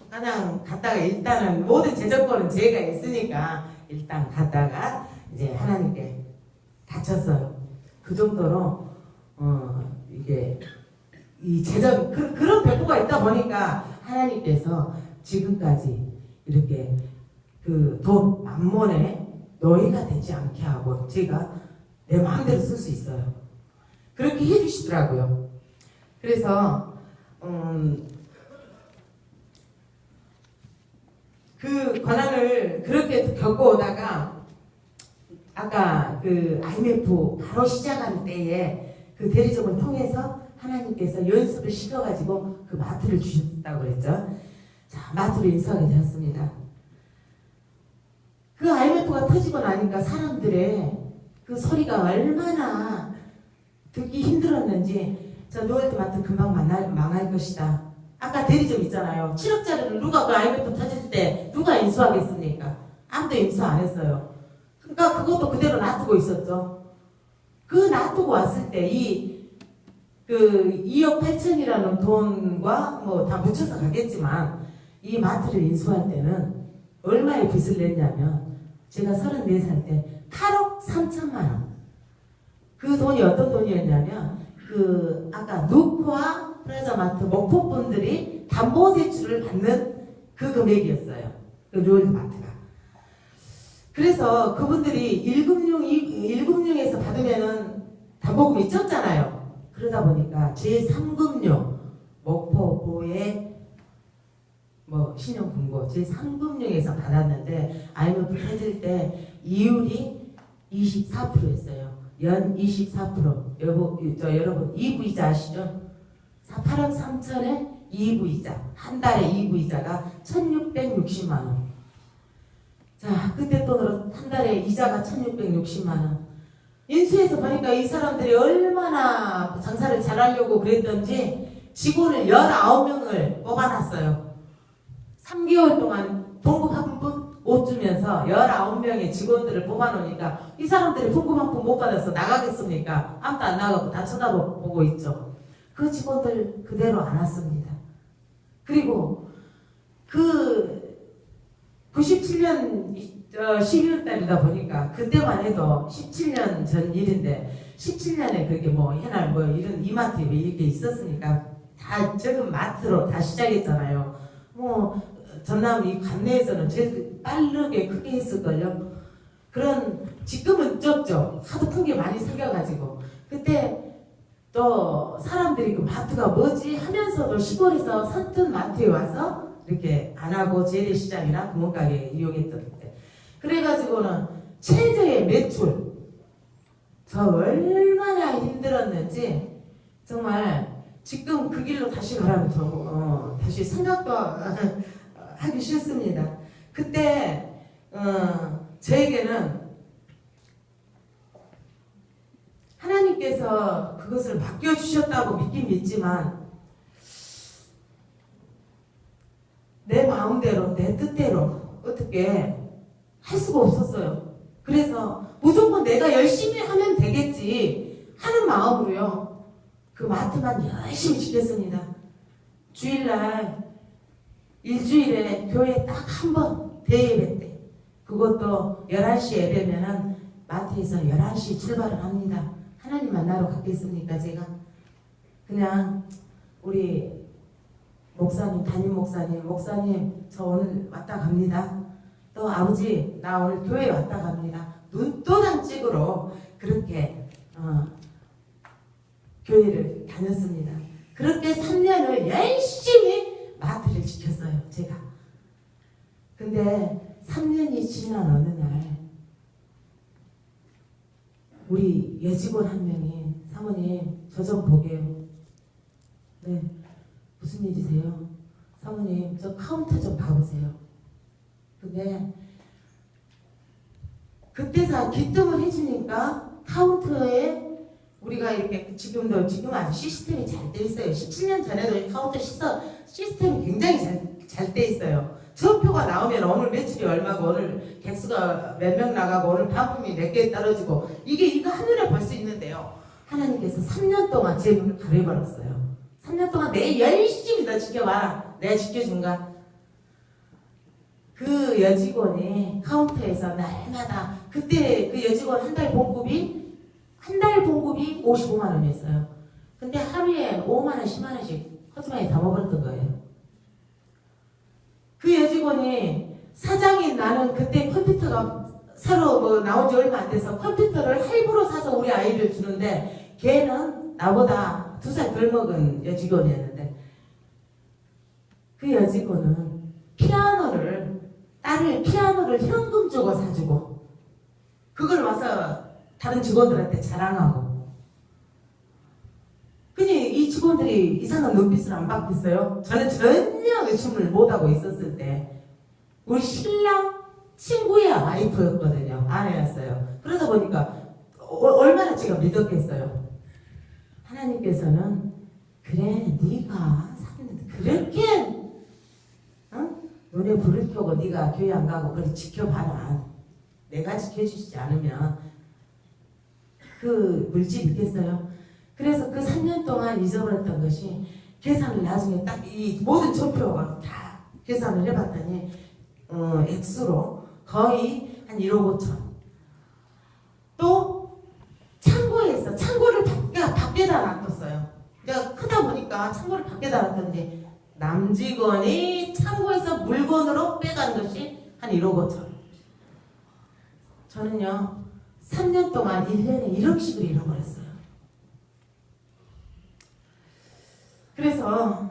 그냥 갔다가 일단은 모든 재정권은 제가 있으니까 일단 갔다가 이제 하나님께 다쳤어요. 그 정도로 이게 이 재정 그런 배포가 있다 보니까 하나님께서 지금까지 이렇게 그 돈 만몬에 노예가 되지 않게 하고 제가 내 마음대로 쓸 수 있어요. 그렇게 해주시더라고요. 그래서 그 고난을 그렇게 겪어오다가 아까 그 IMF 바로 시작한 때에 그 대리점을 통해서 하나님께서 연습을 시켜가지고 그 마트를 주셨다고 그랬죠. 자, 마트를 인수하게 되었습니다. 그 IMF가 터지고 나니까 사람들의 그 소리가 얼마나 듣기 힘들었는지 저 노을트 마트 금방 망할 것이다. 아까 대리점 있잖아요. 7억짜리를 누가 그 IMF 터질 때 누가 인수하겠습니까? 아무도 인수 안 했어요. 그러니까 그것도 그대로 놔두고 있었죠. 그 놔두고 왔을 때 그 2억 8천이라는 돈과 뭐 다 묻혀서 가겠지만 이 마트를 인수할 때는 얼마의 빚을 냈냐면 제가 34살 때 8억 3천만 원. 그 돈이 어떤 돈이었냐면 그 아까 누크와 프라자마트 목포분들이 담보대출을 받는 그 금액이었어요. 그 롤마트가. 그래서 그분들이 1금융에서 받으면은 담보금이 적잖아요. 그러다 보니까 제3금융 목포보의 뭐 신용금고 제3금융에서 받았는데 IMF 터질 때 이율이 24%였어요. 연 24%. 여러분 2부이자 아시죠? 8억 3천에 2부이자. 한 달에 2부이자가 1660만 원. 자, 그때 돈으로 한 달에 이자가 1660만 원. 인수해서 보니까 이 사람들이 얼마나 장사를 잘하려고 그랬던지 직원을 19명을 뽑아놨어요. 3개월 동안 봉급 한 푼 못 주면서 19명의 직원들을 뽑아놓으니까 이 사람들이 봉급 한 푼 못 받아서 나가겠습니까? 아무도 안 나가고 다 쳐다보고 있죠. 그 직원들 그대로 안 왔습니다. 그리고 그 97년 12월 달이다 보니까 그때만 해도 17년 전 일인데 17년에 그렇게 뭐 해날 뭐 이런 이마트 이렇게 있었으니까 다 적은 마트로 다 시작했잖아요. 뭐 전남 이 관내에서는 제일 빠르게 크게 했을걸요. 그런 지금은 적죠. 하도 큰 게 많이 생겨가지고 그때 또 사람들이 그 마트가 뭐지 하면서도 시골에서 선뜻 마트에 와서 이렇게 안 하고 재래시장이나 구멍가게 이용했던 때 그래가지고는 최저의 매출 저 얼마나 힘들었는지 정말 지금 그 길로 다시 가라면 다시 생각도 하기 싫습니다. 그때 저에게는 하나님께서 그것을 맡겨주셨다고 믿긴 믿지만 내 마음대로 내 뜻대로 어떻게 할 수가 없었어요. 그래서 무조건 내가 열심히 하면 되겠지 하는 마음으로요. 그 마트만 열심히 지켰습니다. 주일날 일주일에 교회 딱 한 번 대예배 때 그것도 11시 예배면은 마트에서 11시 출발을 합니다. 하나님 만나러 갔겠습니까 제가? 그냥 우리 목사님 담임 목사님 저 오늘 왔다 갑니다. 또 아버지 나 오늘 교회 왔다 갑니다. 눈도장 찍으러 그렇게 교회를 다녔습니다. 그렇게 3년을 열심히 마트를 지켰어요 제가. 근데 3년이 지난 어느 날 우리 여직원 한 명이 사모님 저 좀 보게요. 네 무슨 일이세요? 사모님 저 카운터 좀 봐보세요. 근데 그때서 기뜸을 해주니까 카운터에 우리가 이렇게 지금 아주 시스템이 잘 돼 있어요. 17년 전에도 카운터 시스템이 굉장히 잘 돼 있어요. 저표가 나오면 오늘 매출이 얼마고 오늘 객수가 몇 명 나가고 오늘 반품이 몇 개 떨어지고 이거 한눈에 볼 수 있는데요. 하나님께서 3년 동안 제 눈을 가려버렸어요. 3년 동안 내 열심히 너 지켜봐라. 내가 지켜준가? 그 여직원이 카운터에서 날마다 그때 그 여직원 한 달 봉급이 한 달 봉급이 55만 원이었어요. 근데 하루에 5만 원, 10만 원씩 허주머니에 담아버렸던 거예요. 그 여직원이 사장인 나는 그때 컴퓨터가 새로 뭐 나온 지 얼마 안 돼서 컴퓨터를 할부로 사서 우리 아이를 주는데 걔는 나보다 2살 덜 먹은 여직원이었는데 그 여직원은 딸을 피아노를 현금 주고 사주고 그걸 와서 다른 직원들한테 자랑하고 그니 이 직원들이 이상한 눈빛을 안 받겠어요? 저는 전혀 의심을 못하고 있었을 때 우리 신랑 친구의 와이프였거든요. 아내였어요. 그러다 보니까 얼마나 제가 믿었겠어요. 하나님께서는 그래 네가 그렇게 눈에 불을 켜고 네가 교회 안 가고 그래 지켜봐라. 내가 지켜주시지 않으면 그 물질 있겠어요? 그래서 그 3년 동안 잊어버렸던 것이 계산을 나중에 딱 이 모든 전표가 다 계산을 해봤더니 액수로 거의 한 1억 5천. 또 창고를 밖에다 놔뒀어요. 내가 크다 보니까 창고를 밖에다 놨던데 남직원이 창고에서 물건으로 빼간 것이 한 1억 5천. 저는요 3년 동안 1년에 1억씩을 잃어버렸어요. 그래서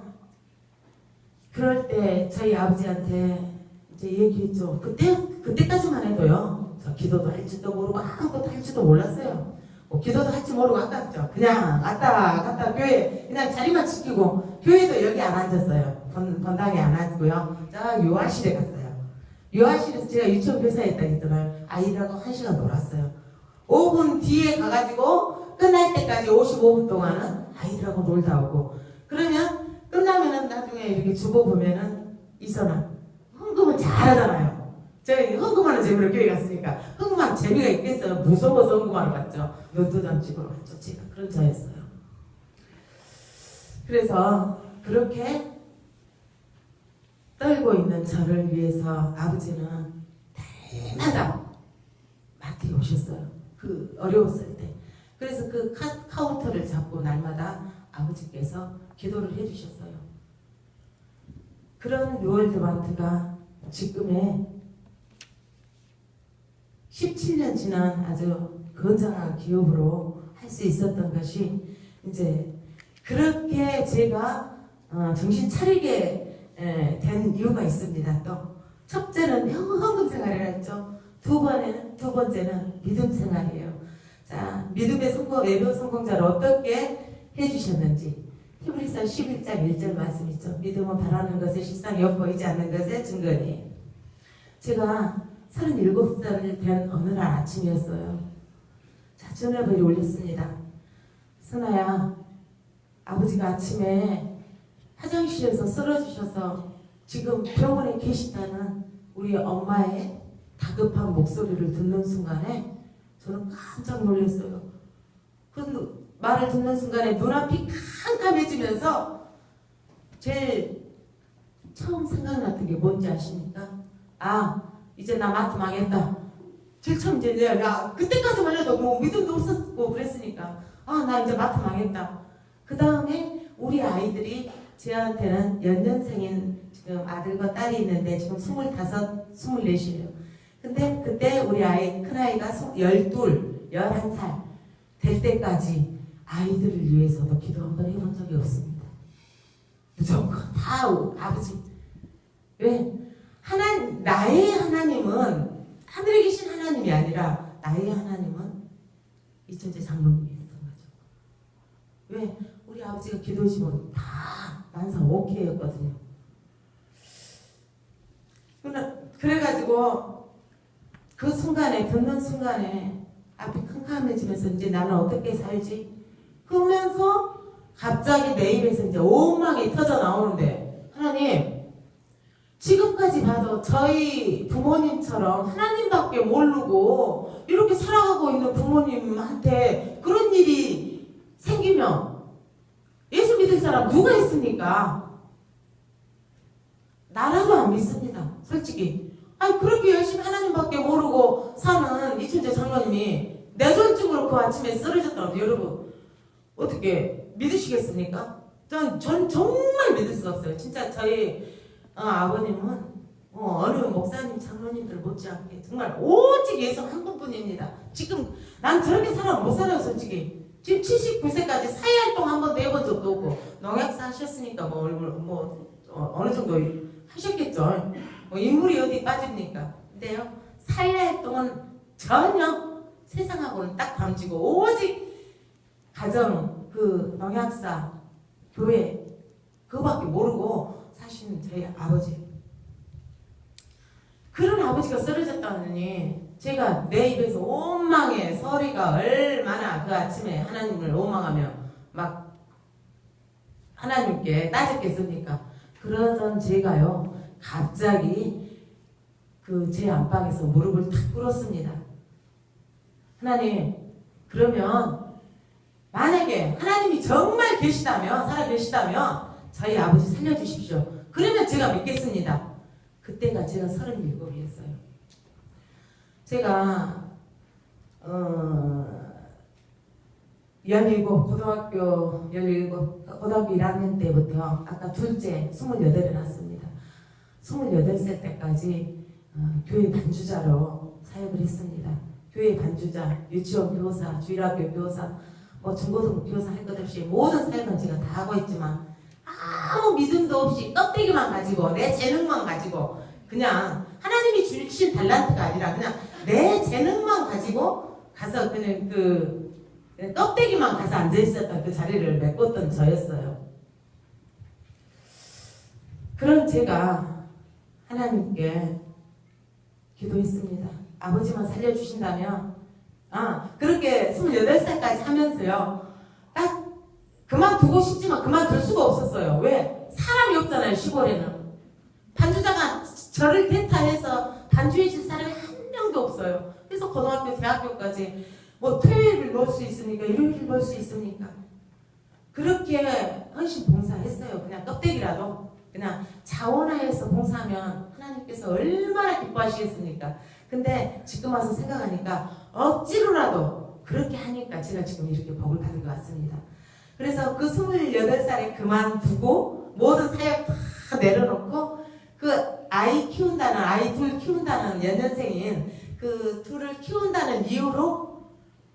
그럴 때 저희 아버지한테 이제 얘기했죠. 그때까지만 해도요. 저 기도도 할지도 모르고 아무것도 할지도 몰랐어요. 뭐 기도도 할지 모르고 아깝죠. 그냥 갔다 교회 그냥 자리만 지키고 교회도 여기 안 앉았어요. 본당에 안 앉고요. 저 유아실에 갔어요. 유아실에서 제가 유치원 교사했다 했잖아요. 아이들하고 1시간 놀았어요. 5분 뒤에 가가지고 끝날 때까지 55분 동안은 아이들하고 놀다 오고 그러면 끝나면은 나중에 이렇게 주고 보면은 이선아 헌금은 잘하잖아요. 제가 헌금하는 재미로 교회 갔으니까 헌금하는 재미가 있겠어요. 무서워서 헌금하러 갔죠. 연도장집으로 갔죠. 제가 그런 자였어요. 그래서 그렇게 떨고 있는 저를 위해서 아버지는 날마다 마트에 오셨어요. 그 어려웠을 때. 그래서 그 카운터를 잡고 날마다 아버지께서 기도를 해주셨어요. 그런 유월드마트가 지금의 17년 지난 아주 건장한 기업으로 할 수 있었던 것이 이제 그렇게 제가 정신 차리게 된 이유가 있습니다. 또 첫째는 헌금 생활을 했죠. 두 번째는 믿음 생활이에요. 자, 믿음의 외부 성공자를 어떻게 해주셨는지 히브리서 11장 1절 말씀 있죠. 믿음은 바라는 것에 실상이 엿보이지 않는 것의 증거니. 제가 37살 된 어느 날 아침이었어요. 자, 전화벨이 울렸습니다. 선아야, 아버지가 아침에 화장실에서 쓰러지셔서 지금 병원에 계시다는 우리 엄마의 다급한 목소리를 듣는 순간에 저는 깜짝 놀랐어요. 그 말을 듣는 순간에 눈앞이 캄캄해지면서 제일 처음 생각났던 게 뭔지 아십니까? 아, 이제 나 마트 망했다. 제일 처음 이제 내가 그때까지만 해도 뭐 믿음도 없었고 그랬으니까 나 이제 마트 망했다. 그 다음에 우리 아이들이 저한테는 연년생인 지금 아들과 딸이 있는데 지금 25, 24이에요. 근데 그때 우리 큰아이가 12, 11살 될 때까지 아이들을 위해서도 기도 한번 해본 적이 없습니다. 무조건 다 아버지. 왜? 나의 하나님은 하늘에 계신 하나님이 아니라 나의 하나님은 이천재 장로님이었던 거죠. 왜? 우리 아버지가 기도시면 다 만사 오케이였거든요. 그래가지고 그 순간에 듣는 순간에 앞이 캄캄해지면서 이제 나는 어떻게 살지? 그러면서 갑자기 내 입에서 이제 엉망이 터져 나오는데 하나님 지금까지 봐도 저희 부모님처럼 하나님밖에 모르고 이렇게 살아가고 있는 부모님한테 그런 일이 생기면 예수 믿을 사람 누가 있습니까? 나라도 안 믿습니다. 솔직히. 아니 그렇게 열심히 하나님밖에 모르고 사는 이춘재 장로님이 뇌졸중으로 그 아침에 쓰러졌다고. 여러분 어떻게 믿으시겠습니까? 전 정말 믿을 수 없어요. 진짜 저희 아버님은 어느 목사님 장로님들 못지않게 정말 오직 예수 한 분뿐입니다. 지금 난 저렇게 살아 못 살아요 솔직히. 지금 79세까지 사회활동 한 번도 해본 적도 없고 농약사 하셨으니까 어느 정도 하셨겠죠. 인물이 어디 빠집니까? 근데요 사회활동은 전혀 세상하고는 딱 담지고 오직 가정, 그 농약사, 교회 그거밖에 모르고 사실은 저희 아버지. 그런 아버지가 쓰러졌다느니 제가 내 입에서 원망의 소리가 얼마나 그 아침에 하나님을 원망하며 막 하나님께 따졌겠습니까? 그러던 제가요 갑자기 그 제 안방에서 무릎을 탁 꿇었습니다. 하나님, 그러면 만약에 하나님이 정말 계시다면, 살아 계시다면 저희 아버지 살려주십시오. 그러면 제가 믿겠습니다. 그때가 제가 37이었어요. 제가 17, 고등학교 1학년 때부터 아까 둘째 28에 났습니다. 28살 때까지 교회 반주자로 사역을 했습니다. 교회 반주자, 유치원 교사, 주일학교 교사, 중고등부 교사 할 것 없이 모든 사역은 제가 다 하고 있지만 아무 믿음도 없이 껍데기만 가지고 내 재능만 가지고 그냥 하나님이 주신 달란트가 아니라 그냥 내 재능만 가지고 가서 그냥 그 껍데기만 가서 앉아있었던 그 자리를 메꿨던 저였어요. 그런 제가 하나님께 기도했습니다. 아버지만 살려주신다면 그렇게 28살까지 하면서요 딱 그만두고 싶지만 그만둘 수가 없었어요. 왜? 사람이 없잖아요. 시골에는 반주자가 저를 대타해서 반주해 줄 사람이 한 명도 없어요. 그래서 고등학교 대학교까지 토요일을 넣을 수 있으니까 일요일을 넣을 수 있으니까 그렇게 헌신 봉사했어요. 그냥 껍데기라도 그냥 자원하에서 봉사하면 하나님께서 얼마나 기뻐하시겠습니까? 근데 지금 와서 생각하니까 억지로라도 그렇게 하니까 제가 지금 이렇게 복을 받은 것 같습니다. 그래서 그 28살에 그만두고 모든 사역 다 내려놓고 그 아이 키운다는 아이 둘 키운다는 연년생인 그 둘을 키운다는 이유로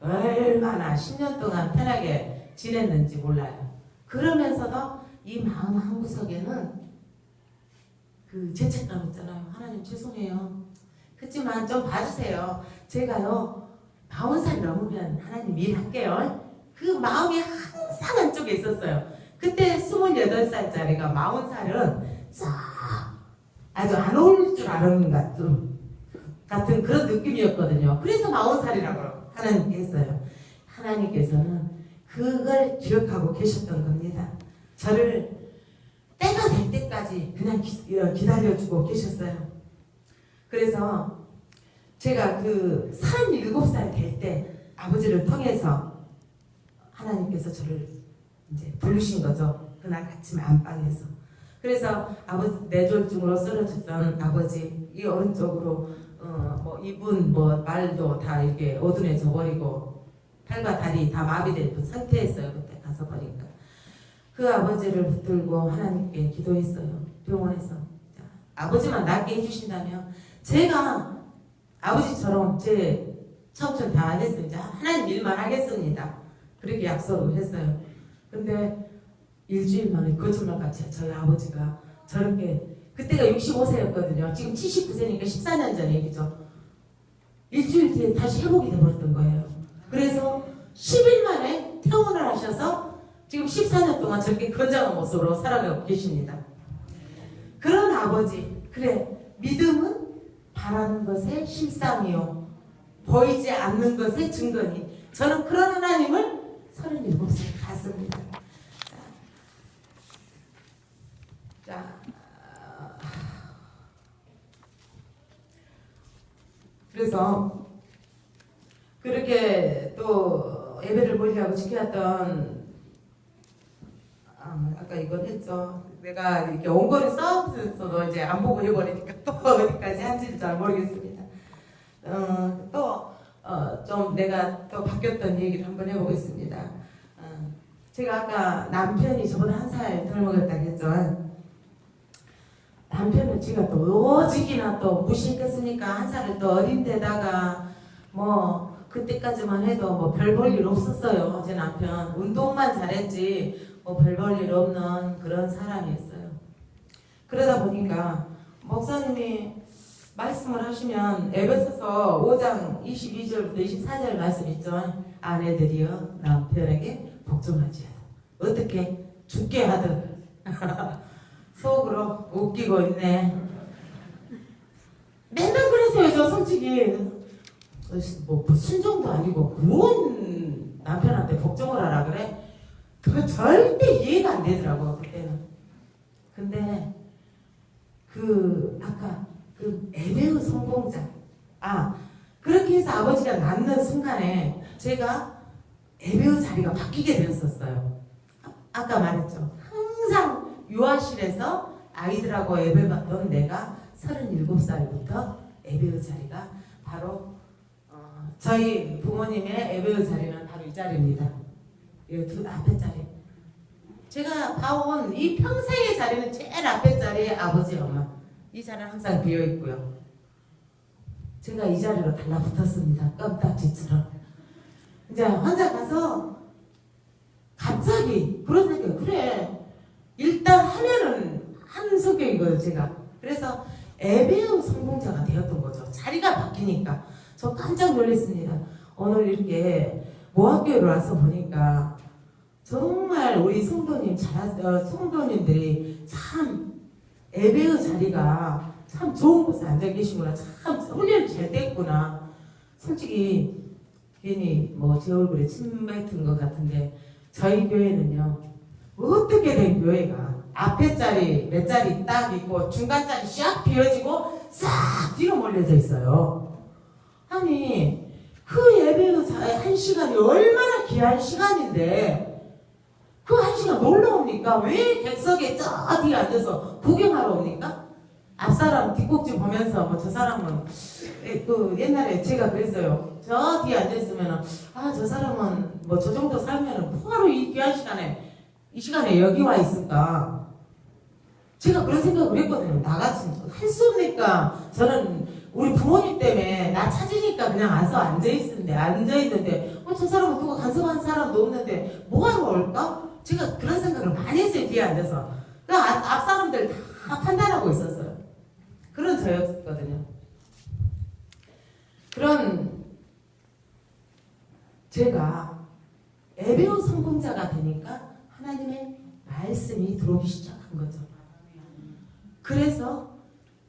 얼마나 10년 동안 편하게 지냈는지 몰라요. 그러면서도 이 마음 한구석에는 그 죄책감 있잖아요. 하나님 죄송해요. 그렇지만 좀 봐주세요. 제가요 40살 넘으면 하나님 일할게요. 그 마음이 항상 한쪽에 있었어요. 그때 28살짜리가 40살은 아주 안 어울릴 줄 아는 같은 그런 느낌이었거든요. 그래서 40살이라고 하나님께 했어요. 하나님께서는 그걸 기억하고 계셨던 겁니다. 저를 때가 될 때까지 그냥 기다려주고 계셨어요. 그래서 제가 그 37살 될 때 아버지를 통해서 하나님께서 저를 이제 부르신 거죠. 그날 아침에 안방에서. 그래서 아버지 뇌졸중으로 쓰러졌던 아버지 이 오른쪽으로 입은 말도 다 이렇게 어두워져 버리고 팔과 다리 다 마비된 그 상태였어요. 그때 가서 보니까 그 아버지를 붙들고 하나님께 기도했어요. 병원에서 아버지만 낫게 해주신다면 제가 아버지처럼 제 청춘 다 하겠습니다. 하나님 일만 하겠습니다. 그렇게 약속을 했어요. 근데 일주일 만에 거짓말같이 저희 아버지가 저렇게 그때가 65세였거든요. 지금 79세니까 14년 전 얘기죠. 일주일 뒤에 다시 회복이 돼버렸던 거예요. 그래서 10일 만에 퇴원을 하셔서 지금 14년 동안 저렇게 건장한 모습으로 살아가고 계십니다. 그런 아버지, 그래 믿음은 바라는 것의 실상이요 보이지 않는 것의 증거니 저는 그런 하나님을 37살 갔습니다. 그래서 그렇게 또 예배를 몰리하고 지켜왔던 아까 이건 했죠. 내가 이렇게 원고를 써서도 이제 안 보고 해버리니까 또 어디까지 한지를 잘 모르겠습니다. 또 좀 내가 또 바뀌었던 얘기를 한번 해보겠습니다. 제가 아까 남편이 저보다 한 살 덜 먹었다고 했죠. 남편은 제가 또 오직이나 또 무시했겠습니까? 한 살을 또 어린데다가 뭐 그때까지만 해도 뭐 별 볼 일 없었어요. 제 남편 운동만 잘했지 뭐 별 볼 일 없는 그런 사람이었어요. 그러다 보니까 목사님이 말씀을 하시면 에베소서 5장 22절부터 24절 말씀 있죠. 아내들이여 남편에게 복종하지 않아. 어떻게? 죽게 하듯. 속으로 웃기고 있네. 맨날 그랬어요. 저 솔직히 뭐 순종도 아니고 뭔 남편한테 복종을 하라 그래? 그거 절대 이해가 안 되더라고 그때는. 근데 아까 에베우 성공자 그렇게 해서 아버지가 낳는 순간에 제가 에베우 자리가 바뀌게 되었었어요. 아까 말했죠. 항상 유아실에서 아이들하고 예배받던 내가 37살부터 에베우 자리가 바로 저희 부모님의 에베우 자리는 바로 이 자리입니다. 이 두 앞에 자리. 제가 봐온 이 평생의 자리는 제일 앞에 자리에 아버지 엄마. 이 자리는 항상 비어있고요. 제가 이 자리로 달라붙었습니다. 껌딱지처럼. 이제 혼자 가서 갑자기 그런 생각이 그래. 일단 하면은 하는 성격이거든요, 제가. 그래서 에베우 성공자가 되었던 거죠. 자리가 바뀌니까. 저 깜짝 놀랐습니다. 오늘 이렇게 모학교를 와서 보니까 정말 우리 성도님들이 참 에베우 자리가 참 좋은 곳에 앉아 계시구나. 참 훈련이 잘 됐구나. 솔직히 괜히 뭐 제 얼굴에 침 뱉은 것 같은데 저희 교회는요. 어떻게 된 교회가 앞에 자리 몇 자리 딱 있고 중간 자리 샥 비어지고 싹 뒤로 몰려져 있어요. 아니 그 예배의 한 시간이 얼마나 귀한 시간인데 그 한 시간 놀러 옵니까? 왜 객석에 저 뒤에 앉아서 구경하러 옵니까? 앞사람 뒷꼭지 보면서 뭐 저 사람은 옛날에 제가 그랬어요. 저 뒤에 앉아있으면 저 사람은 뭐 저 정도 살면 뭐하러 이 귀한 시간에 이 시간에 여기 와 있을까? 제가 그런 생각을 했거든요. 나같이 할 수 없으니까 저는 우리 부모님 때문에 나 찾으니까 그냥 와서 앉아있는데 저 사람은 누가 간섭한 사람도 없는데 뭐하러 올까? 제가 그런 생각을 많이 했어요. 뒤에 앉아서. 그 앞 사람들 다 판단하고 있었어요. 그런 저였거든요. 그런 제가 에베우 성공자가 되니까 하나님의 말씀이 들어오기 시작한 거죠. 그래서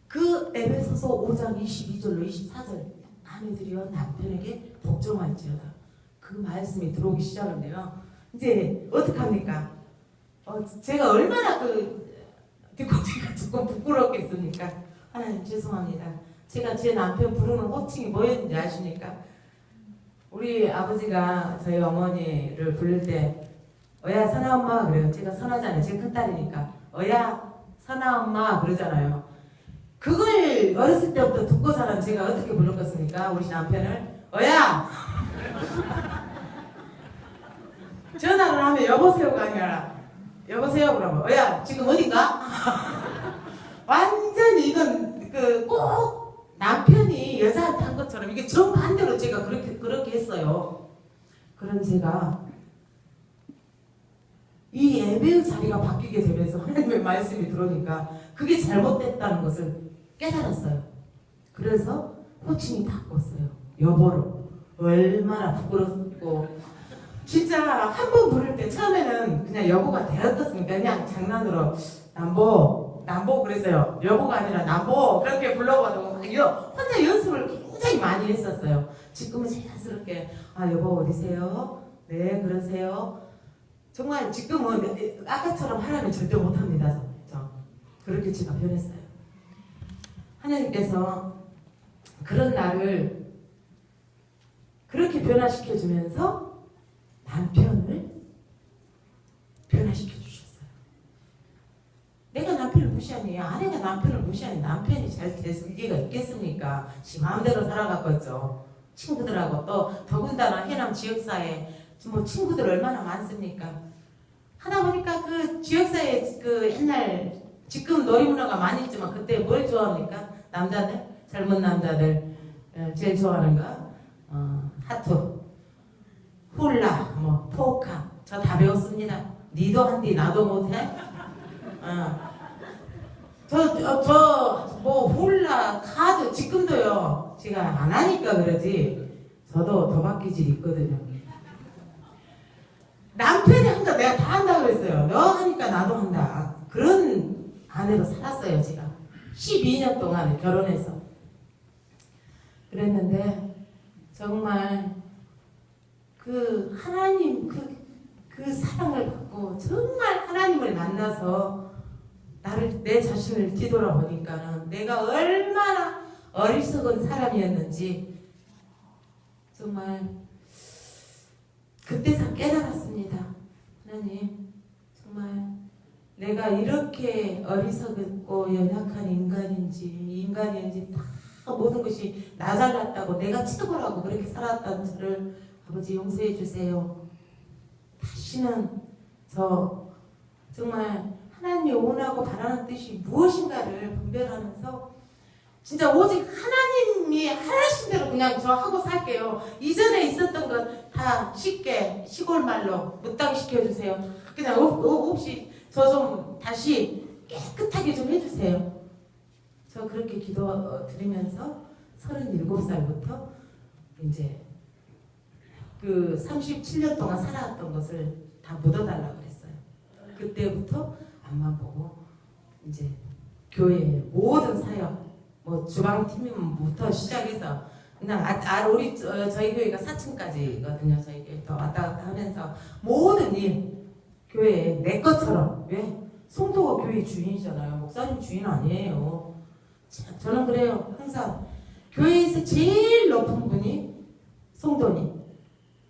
그 에베소서 5장 22절로 24절 아내들이여 남편에게 복종할지어다. 그 말씀이 들어오기 시작했네요. 이제 어떡합니까? 제가 얼마나 뒷꼬치가 조금 부끄럽겠습니까? 하나님 죄송합니다. 제가 제 남편 부르는 호칭이 뭐였는지 아십니까? 우리 아버지가 저희 어머니를 부를 때 어야 선아 엄마 그래요. 제가 선아잖아요. 제 큰딸이니까 어야 선아 엄마 그러잖아요. 그걸 어렸을 때부터 듣고서는 제가 어떻게 불렀겠습니까? 우리 남편을 어야 전화를 하면 여보세요가 아니라 여보세요 그러면 어야 지금 어딘가? 완전히 이건 꼭 남편이 여자한테 한 것처럼 이게 정반대로 제가 그렇게 했어요. 그런 제가 이 예배의 자리가 바뀌게 되면서 하나님의 말씀이 들어오니까 그게 잘못됐다는 것을 깨달았어요. 그래서 호칭이 바꿨어요. 여보로. 얼마나 부끄럽고 진짜 한 번 부를 때 처음에는 그냥 여보가 되었었으니까 그냥 장난으로 남보 그랬어요. 여보가 아니라 남보 그렇게 불러가지고 혼자 연습을 굉장히 많이 했었어요. 지금은 자연스럽게 여보 어디세요? 네 그러세요. 정말 지금은 아까처럼 하라면 절대 못합니다. 그렇게 제가 변했어요. 하나님께서 그런 나를 그렇게 변화시켜주면서 남편을 변화시켜 주셨어요. 내가 남편을 무시하니 아내가 남편을 무시하니 남편이 잘 될 리가 있겠습니까? 지 마음대로 살아갔겠죠. 친구들하고 또 더군다나 해남 지역사회 뭐 친구들 얼마나 많습니까? 하다 보니까 그 지역사회 그 옛날 지금 놀이문화가 많이 있지만 그때 뭘 좋아합니까? 남자들 젊은 남자들 제일 좋아하는 거 하트, 훌라, 뭐 포카 저 다 배웠습니다. 니도 한디 나도 못해? 뭐 훌라 카드 지금도요. 제가 안 하니까 그러지. 저도 도박기질 있거든요. 남편이 한다 내가 다 한다 그랬어요. 너 하니까 나도 한다. 그런 아내로 살았어요. 제가 12년 동안 결혼해서 그랬는데 정말 그 하나님 그 사랑을 받고 정말 하나님을 만나서 나를 내 자신을 뒤돌아보니까는 내가 얼마나 어리석은 사람이었는지 정말 그때서 깨달았습니다. 하나님 정말 내가 이렇게 어리석고 연약한 인간인지 다 모든 것이 나 잘났다고 내가 최고라고 그렇게 살았다는 저를 아버지 용서해 주세요. 다시는 저 정말 하나님이 원하고 바라는 뜻이 무엇인가를 분별하면서 진짜 오직 하나님이 하라신 대로 그냥 저 하고 살게요. 이전에 있었던 것 다 쉽게 시골말로 무당 시켜주세요. 그냥 없이 저 좀 다시 깨끗하게 좀 해주세요. 저 그렇게 기도 드리면서 37살부터 이제 그 37년 동안 살아왔던 것을 다 묻어달라고 그랬어요. 그때부터 앞만 보고 이제 교회의 모든 사역 뭐 주방팀부터 시작해서 그냥 우리 저희 교회가 4층까지거든요. 저희 교회 또 왔다 갔다 하면서 모든 일 교회에 내 것처럼 왜? 송도가 교회 주인이잖아요. 목사님 주인 아니에요. 저는 그래요. 항상 교회에서 제일 높은 분이 송도님,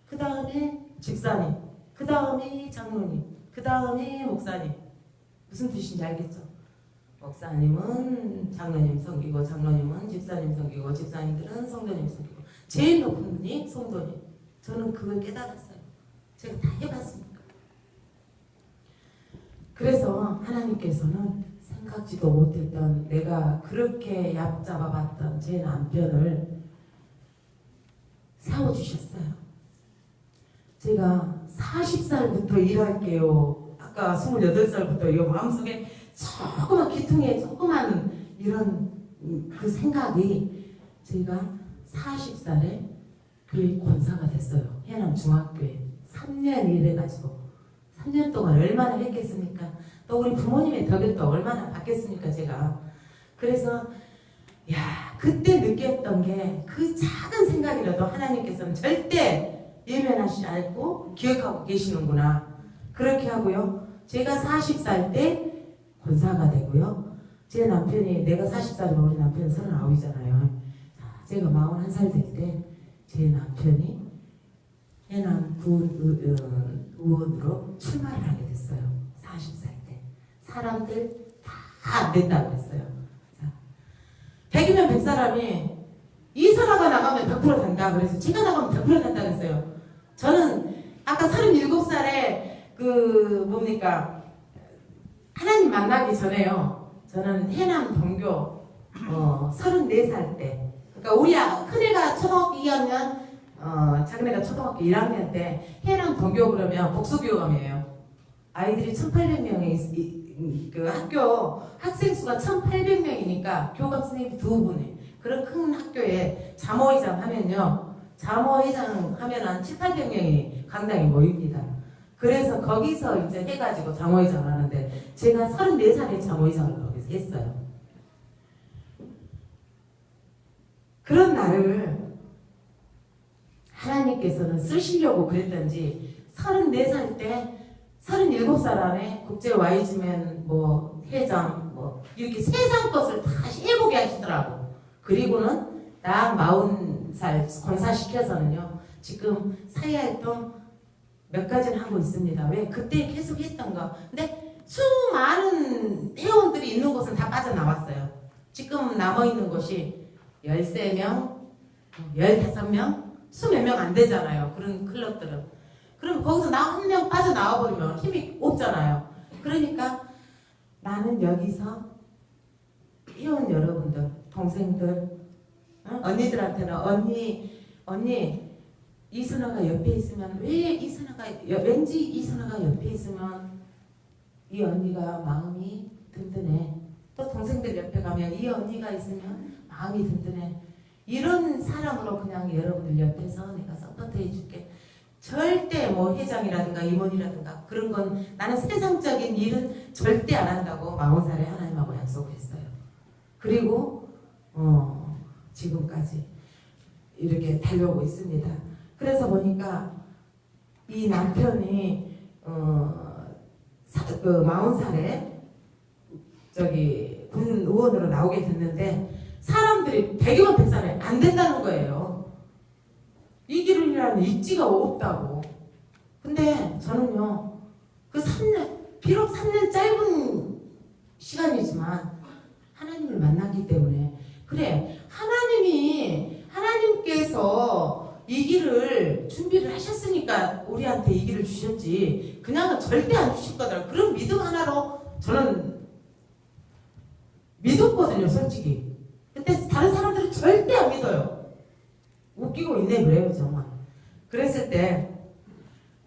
그 다음에 집사님, 그 다음에 장로님, 그 다음에 목사님. 무슨 뜻인지 알겠죠? 목사님은 장로님 섬기고 장로님은 집사님 섬기고 집사님들은 성도님 섬기고 제일 높은 분이 성도님. 저는 그걸 깨달았어요. 제가 다 해봤으니까. 그래서 하나님께서는 생각지도 못했던 내가 그렇게 얕잡아봤던 제 남편을 세워주셨어요. 제가 40살부터 일할게요. 아까 28살부터 이 마음속에 조그만 기퉁에 조그만 이런 그 생각이 제가 40살에 교회 권사가 됐어요. 해남 중학교에 3년 일해가지고 3년 동안 얼마나 했겠습니까? 또 우리 부모님의 덕을 또 얼마나 받겠습니까 제가. 그래서 야 그때 느꼈던 게 그 작은 생각이라도 하나님께서는 절대 예면하시지 않고 기억하고 계시는구나. 그렇게 하고요. 제가 40살 때 권사가 되고요. 제 남편이 내가 40살이면 우리 남편은 39이잖아요. 제가 41살 될 때 제 남편이 해남 의원으로 출마를 하게 됐어요. 40살 때. 사람들 다 안 된다고 그랬어요. 100이면 100사람이 이선아가 나가면 100% 된다. 그래서 제가 나가면 100% 된다 그랬어요. 저는 아까 37살에 하나님 만나기 전에요. 저는 해남 동교 34살 때. 그러니까 우리 큰애가 초등학교 2학년, 작은애가 초등학교 1학년 때 해남 동교 그러면 복수교감이에요. 아이들이 1,800명이 그 학교 학생 수가 1,800명이니까 교감 선생님이 2분이 그런 큰 학교에 자모회장 하면요. 자모회장 하면 한 7,800명이 강당에 모입니다. 그래서 거기서 이제 해가지고 자모회장을 하는데 제가 34살에 자모회장을 거기서 했어요. 그런 나를 하나님께서는 쓰시려고 그랬던지 34살 때 37살 안에 국제 와이즈맨 회장 이렇게 세상 것을 다 해보게 하시더라고. 그리고는 나 40살 권사시켜서는요. 지금 사회활동 몇 가지를 하고 있습니다. 왜? 그때 계속 했던 거. 근데 수많은 회원들이 있는 곳은 다 빠져나왔어요. 지금 남아있는 곳이 13명, 15명? 20명 안 되잖아요. 그런 클럽들은. 그럼 거기서 나 한 명 빠져나와버리면 힘이 없잖아요. 그러니까 나는 여기서 이혼 여러분들, 동생들, 언니들한테는 언니 이순아가 옆에 있으면 왠지 이순아가 옆에 있으면 이 언니가 마음이 든든해. 또 동생들 옆에 가면 이 언니가 있으면 마음이 든든해. 이런 사람으로 그냥 여러분들 옆에서 내가 서포트 해줄게. 절대 뭐 회장이라든가 임원이라든가 그런 건 나는 세상적인 일은 절대 안 한다고 40살에 하나님하고 약속했어요. 그리고 지금까지 이렇게 달려오고 있습니다. 그래서 보니까 이 남편이 40살에 저기 군 의원으로 나오게 됐는데 사람들이 100이면 100살에 안 된다는 거예요. 이 길이라는 입지가 없다고. 근데 저는요, 그 3년, 비록 3년 짧은 시간이지만 하나님을 만났기 때문에, 그래, 하나님께서 이 길을 준비를 하셨으니까 우리한테 이 길을 주셨지, 그냥은 절대 안 주실 거더라고요. 그런 믿음 하나로 저는 믿었거든요, 솔직히. 근데 다른 사람들은 절대 안 믿어요. 웃기고 있네, 그래요, 정말. 그랬을 때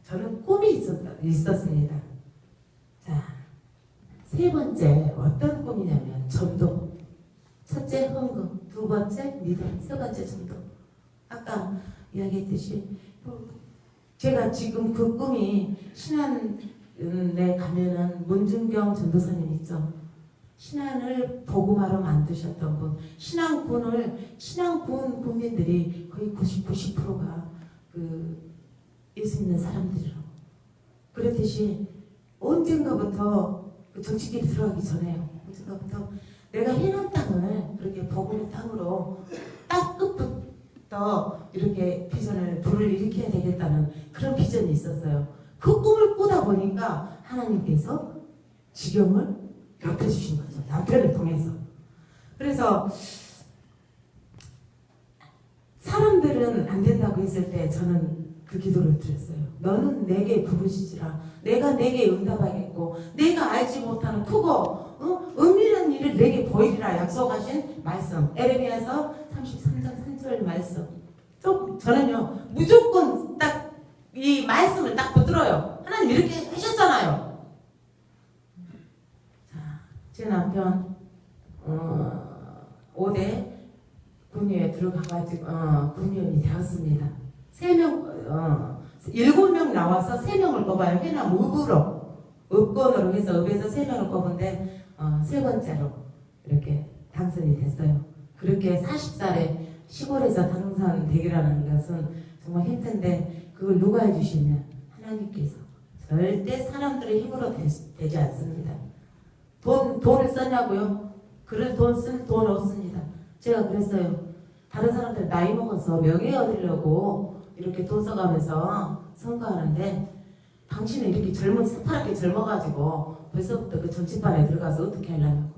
저는 꿈이 있었습니다. 자, 세 번째 어떤 꿈이냐면 전도. 첫째 헌금, 두 번째 믿음, 세 번째 전도. 아까 이야기했듯이 제가 지금 그 꿈이 신안에 가면은 문준경 전도사님 있죠. 신안을 복음화로 만드셨던 분, 신안군 국민들이 거의 90%가 그 예수 믿는 사람들이라고. 그랬듯이 언젠가부터 그 정치계에 들어가기 전에요. 언젠가부터 내가 해난 땅을 그렇게 복음의 땅으로 딱 끝부터 이렇게 비전을 불을 일으켜야 되겠다는 그런 비전이 있었어요. 그 꿈을 꾸다 보니까 하나님께서 지경을 옆에 주신 거죠. 남편을 통해서. 그래서 사람들은 안 된다고 했을 때 저는 그 기도를 드렸어요. 너는 내게 부르시지라. 내가 내게 응답하겠고 내가 알지 못하는 크고 은밀한 일을 내게 보이리라 약속하신 말씀. 에레미야서 33장 3절 말씀. 저는요 무조건 딱 이 말씀을 딱 붙들어요. 하나님 이렇게 하셨잖아요. 제 남편 5대 군의에 들어가가지고 군의원이 되었습니다. 7명 나와서 3명을 뽑아요. 해남 읍으로 해서 읍에서 3명을 뽑은데 세 번째로 이렇게 당선이 됐어요. 그렇게 40살에 시골에서 당선되기라는 것은 정말 힘든데 그걸 누가 해주시냐? 하나님께서. 절대 사람들의 힘으로 되지 않습니다. 돈을 썼냐고요? 그런 돈 쓸 돈 없습니다. 제가 그랬어요. 다른 사람들 나이 먹어서 명예 얻으려고 이렇게 돈 써가면서 선거하는데 당신은 이렇게 새파랗게 젊어가지고 벌써부터 그 정치판에 들어가서 어떻게 하려냐고.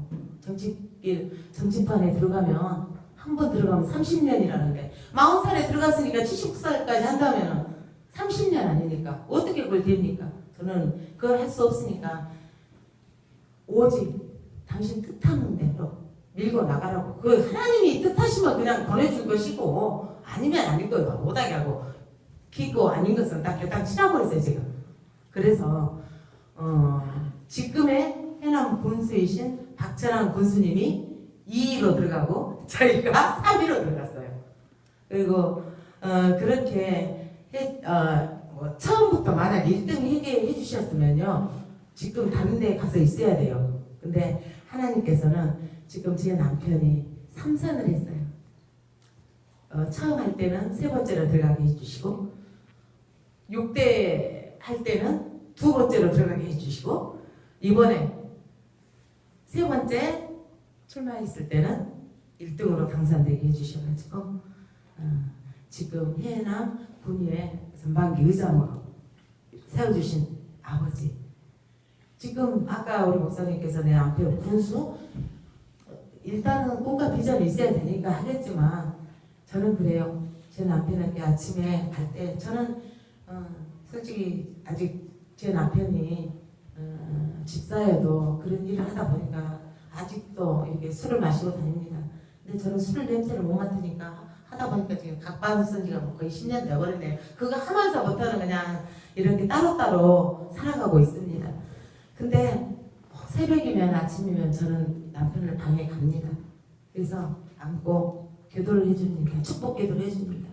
정치판에 들어가면 한 번 들어가면 30년이라는데 40살에 들어갔으니까 79살까지 한다면 30년 아니니까 어떻게 그걸 됩니까? 저는 그걸 할 수 없으니까 오직 당신 뜻하는 대로 밀고 나가라고. 그 하나님이 뜻하시면 그냥 보내준 것이고 아니면 아닌 거예요. 못하게 하고 기고 아닌 것은 딱 결단 치라버렸어요 지금. 그래서 지금의 해남 군수이신 박철환 군수님이 2위로 들어가고 저희가 3위로 들어갔어요. 그리고 그렇게 처음부터 만약 1등 해 주셨으면요 지금 다른 데 가서 있어야 돼요. 근데 하나님께서는 지금 제 남편이 3선을 했어요. 처음 할 때는 세 번째로 들어가게 해주시고 6대 할 때는 두 번째로 들어가게 해주시고 이번에 세 번째 출마했을 때는 1등으로 당선되게 해주셔가지고 지금 해남 군의회 전반기 의장으로 세워주신 아버지. 지금 아까 우리 목사님께서 내 남편 군수 일단은 꿈과 비전이 있어야 되니까 하겠지만 저는 그래요. 제 남편에게 아침에 갈 때 저는 솔직히 아직 제 남편이 집사여도 그런 일을 하다 보니까 아직도 이렇게 술을 마시고 다닙니다. 근데 저는 술 냄새를 못 맡으니까 하다 보니까 지금 각방 쓴 지가 뭐 거의 10년 돼버렸네요. 그거 하면서부터는 그냥 이렇게 따로따로 살아가고 있습니다. 근데 새벽이면 아침이면 저는 남편을 방에 갑니다. 그래서 안고 기도를 해줍니다. 축복 기도를 해줍니다.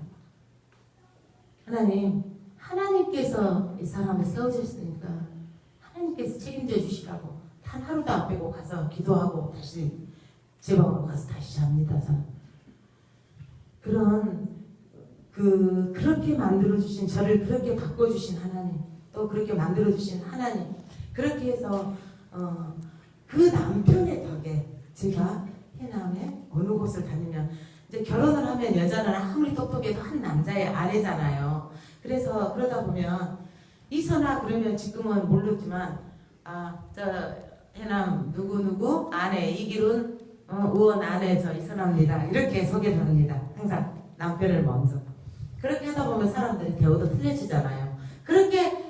하나님께서 이 사람을 세워주셨으니까 하나님께서 책임져 주시라고 단 하루도 안 빼고 가서 기도하고 다시 제 방으로 가서 다시 잡니다. 저는 그렇게 만들어주신 저를 그렇게 바꿔주신 하나님, 또 그렇게 만들어주신 하나님, 그렇게 해서 그 남편의 덕에 제가 해남에 어느 곳을 다니면 이제 결혼을 하면 여자는 아무리 똑똑해도 한 남자의 아내잖아요. 그래서 그러다 보면 이선아 그러면 지금은 모르지만 저 해남 누구누구 아내 이기룬 의원 아내 저 이선아입니다. 이렇게 소개를 합니다. 항상 남편을 먼저. 그렇게 하다 보면 사람들이 대우도 틀려지잖아요. 그렇게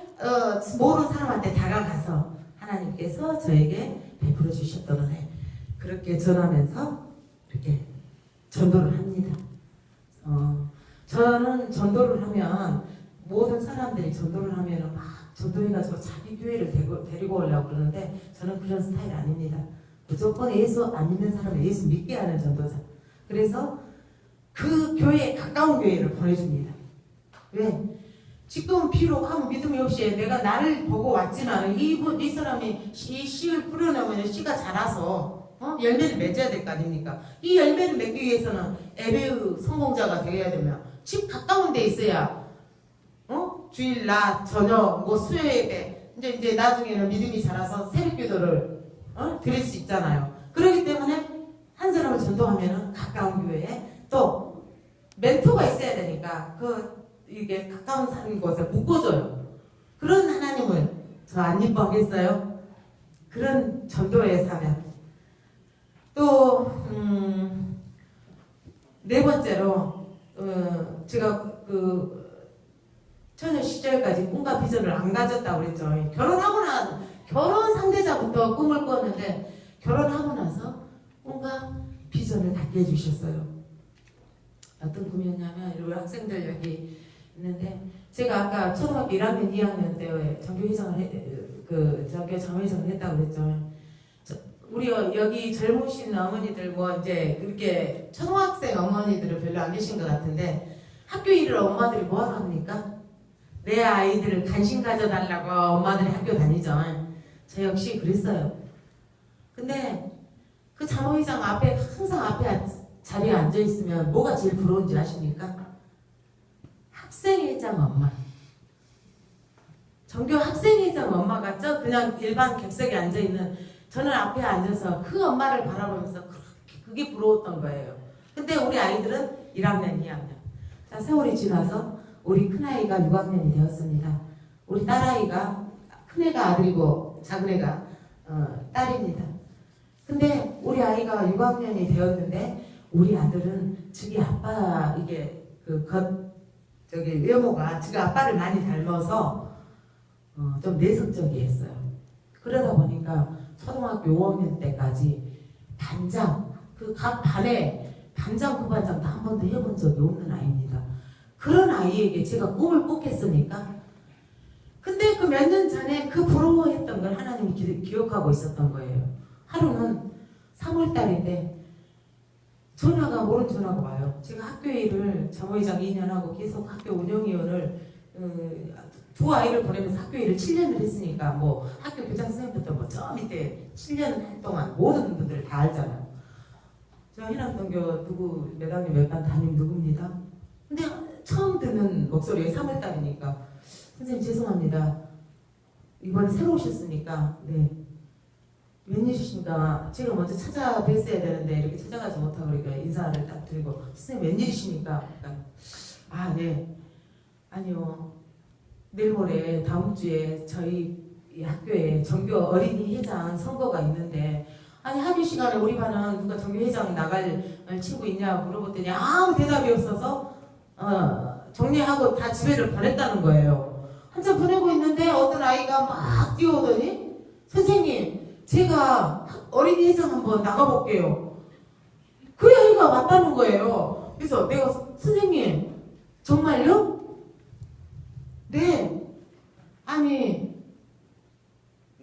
모르는 사람한테 다가가서 하나님께서 저에게 베풀어 주셨던 은혜 그렇게 전하면서 이렇게 전도를 합니다. 저는 전도를 하면 모든 사람들이 전도를 하면 막 전도해가지고 자기 교회를 데리고 오려고 그러는데 저는 그런 스타일 아닙니다. 무조건 예수 안 믿는 사람을 예수 믿게 하는 전도자. 그래서 그 교회에 가까운 교회를 보내줍니다. 왜? 지금 비록 아무 믿음이 없이 내가 나를 보고 왔지만 이 사람이 이 씨를 뿌려놓으면 씨가 자라서 열매를 맺어야 될 거 아닙니까? 이 열매를 맺기 위해서는 예배의 성공자가 되어야 되면 집 가까운 데 있어야 주일 낮 저녁 뭐 수요 예배 이제 나중에는 믿음이 자라서 새벽 기도를 드릴 수 있잖아요. 그렇기 때문에 한 사람을 전도하면은 가까운 교회에 또 멘토가 있어야 되니까 이게 가까운 사는 곳에 묶어줘요. 그런 하나님을 저 안 이뻐하겠어요? 그런 전도에 사면 또 네 번째로 제가 처녀 시절까지 꿈과 비전을 안 가졌다고 그랬죠. 결혼 상대자부터 꿈을 꿨는데 결혼하고 나서 꿈과 비전을 갖게 해주셨어요. 어떤 꿈이었냐면 우리 학생들 여기 있는데 제가 아까 초등학교 1학년 2학년 때 전교회장을 전교장회장을 했다고 그랬죠. 우리 여기 젊으신 어머니들 뭐 이제 그렇게 초등학생 어머니들은 별로 안 계신 것 같은데 학교 일을 엄마들이 뭐하러 합니까? 내 아이들을 관심 가져달라고 엄마들이 학교 다니죠. 저 역시 그랬어요. 근데 그 장로회장 앞에 항상 앞에 자리에 앉아있으면 뭐가 제일 부러운지 아십니까? 학생회장 엄마. 전교 학생회장 엄마가 그냥 일반 객석에 앉아있는 저는 앞에 앉아서 그 엄마를 바라보면서 그게 부러웠던 거예요. 근데 우리 아이들은 1학년, 2학년. 자, 세월이 지나서 우리 큰아이가 6학년이 되었습니다. 우리 딸아이가 큰애가 아들이고 작은애가 딸입니다. 근데 우리 아이가 6학년이 되었는데 우리 아들은 저기 아빠 이게 외모가 저기 아빠를 많이 닮아서 좀 내성적이었어요. 그러다 보니까 초등학교 5학년 때까지 반장 각 반에 반장 부반장도 한 번도 해본 적이 없는 아이입니다. 그런 아이에게 제가 꿈을 꿨겠습니까? 근데 그 몇 년 전에 그 부러워했던 걸 하나님이 기억하고 있었던 거예요. 하루는 3월달인데 모른 전화가 와요. 제가 학교 일을 장로회장 2년 하고 계속 학교 운영위원을 두 아이를 보내면서 학교 일을 7년을 했으니까 뭐 학교 교장 선생님부터 뭐 저 밑에 7년 동안 모든 분들 다 알잖아요. 저 해남동교 누구 몇 학년 몇 반 담임 누구입니다. 근데 처음 듣는 목소리에 3월달이니까 선생님 죄송합니다. 이번에 새로 오셨으니까 네 웬일이십니까? 제가 먼저 찾아뵀어야 되는데 이렇게 찾아가지 못하고 그러니까 인사를 딱 드리고 선생님 웬일이십니까? 그러니까 네 아니요 내일 모레 다음 주에 저희 이 학교에 전교 어린이 회장 선거가 있는데 아니 학교 시간에 우리 반은 누가 정교회장 나갈 친구 있냐 물어봤더니 아무 대답이 없어서 정리하고 다 집에를 보냈다는 거예요. 한참 보내고 있는데 어떤 아이가 막 뛰어오더니 선생님 제가 어린이회장 한번 나가볼게요. 그 아이가 왔다는 거예요. 그래서 내가 선생님 정말요? 네. 아니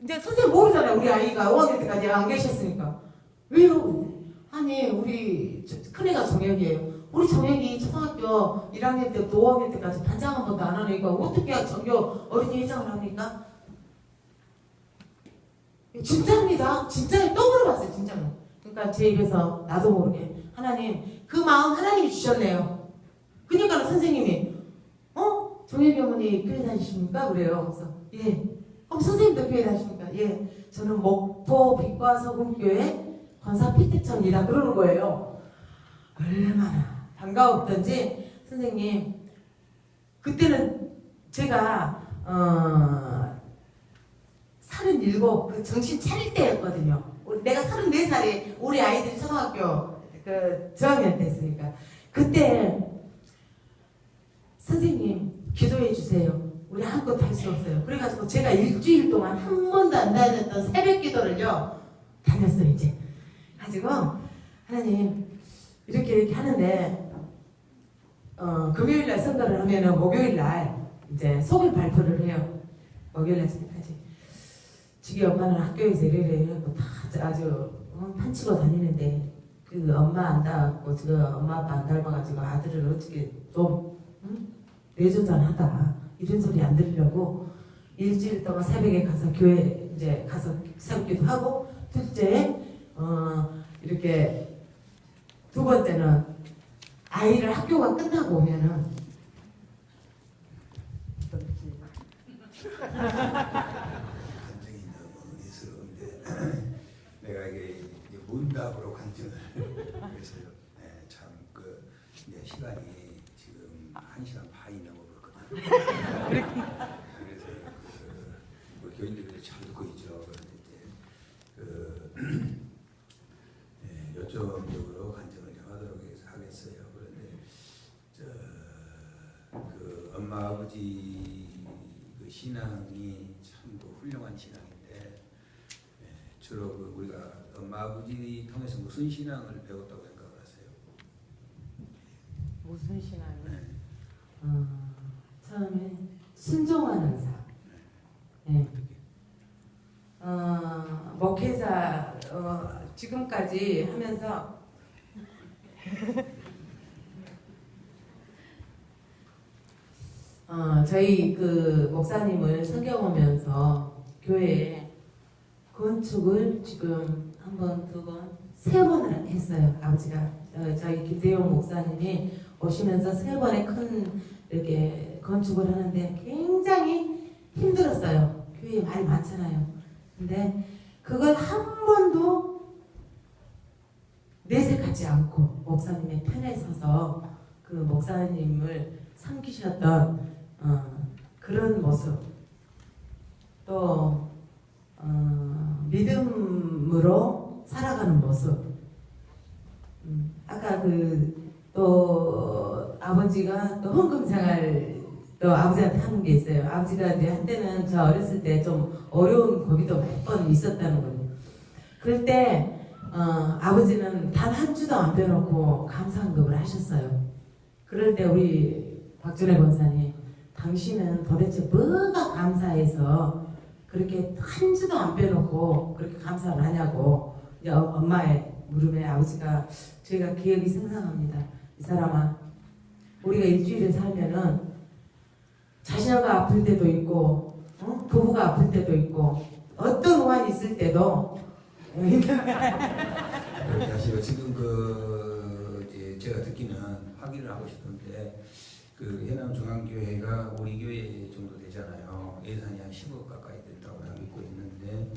이제 선생님 모르잖아요. 우리 아이가 5학년 때까지 안 계셨으니까. 왜요? 아니 우리 큰애가 정혁이에요. 우리 정혁이 초등학교 1학년 때부터 5학년 때까지 반장 한 번도 안 하니까 어떻게 정교 어린이 회장을 합니까? 진짜입니다. 진짜로 또 물어봤어요. 진짜로. 그러니까 제 입에서 나도 모르게 하나님 그 마음 하나님이 주셨네요. 그러니까 선생님이 정혁이 어머니 교회 다니십니까? 그래요. 그래서 예. 선생님도 교회 다니십니까? 예. 저는 목포 빛과 소금교회 권사 피트천이다 그러는 거예요. 얼마나 반가웠던지 선생님 그때는 제가 37 그 정신 차릴 때였거든요. 내가 34살에 우리 아이들이 초등학교 그 저학년 됐으니까 그때 선생님 기도해 주세요. 우리 아무것도 할 수 없어요. 그래가지고 제가 일주일 동안 한 번도 안 다녔던 새벽 기도를요 다녔어요. 이제 가지고 하나님 이렇게 하는데 금요일날 선거를 하면은 목요일날 이제 소개 발표를 해요. 목요일날 지금까지 지기 엄마는 학교에서 이래래 다 아주 판치고 다니는데 그 엄마 안 닮고 지금 엄마 아빠 안 닮아가지고 아들을 어떻게 좀 내조전하다 이런 소리 안 들으려고 일주일 동안 새벽에 가서 교회 이제 가서 새벽기도 하고 둘째 이렇게 두 번째는 아이를 학교가 끝나고 오면은 감정이 너무 예스러운데 내가 이게 문답으로 관점을 그래서요. 네, 참그 시간이 지금 1시간 반이 넘어버렸거든요. 그래서 우리 교인들이 잘 듣고 있죠. 그런데 이제 요점적으로 관점을 좀 하도록 하겠어요. 그런데 그 엄마 아버지 그 신앙이 참 그 훌륭한 신앙인데 주로 그 우리가 엄마 아버지 통해서 무슨 신앙을 배웠다고 생각을 하세요? 무슨 신앙이요? 네. 처음에 순종하는 삶. 네. 목회자 지금까지 하면서 저희 그 목사님을 섬겨보면서 교회에 건축을 지금 한 번, 두 번, 세 번을 했어요. 아버지가 저희 김대용 목사님이 오시면서 세 번의 큰 이렇게 건축을 하는데 굉장히 힘들었어요. 교회에 말이 많잖아요. 근데 그걸 한 번도 내색하지 않고 목사님의 편에 서서 그 목사님을 섬기셨던 그런 모습 또 믿음으로 살아가는 모습 아까 또 아버지가 또 헌금 생활 또 아버지한테 하는 게 있어요. 아버지가 이제 한때는 저 어렸을 때 좀 어려운 고비도 몇 번 있었다는 거예요. 그럴 때 아버지는 단 한 주도 안 빼놓고 감사헌금을 하셨어요. 그럴 때 우리 박준혜 권사님 당신은 도대체 뭐가 감사해서 그렇게 한 주도 안 빼놓고 그렇게 감사를 하냐고 이제 엄마의 물음에 아버지가 저희가 기억이 생생합니다. 이 사람아 우리가 일주일을 살면은 자녀가 아플 때도 있고 부부가 아플 때도 있고 어떤 오한이 있을 때도 그렇게 하시고 지금 이제 제가 듣기는 확인을 하고 싶은데 그 해남중앙교회가 우리 교회 정도 되잖아요. 예산이 한 10억 가까이 된다고 알고 있는데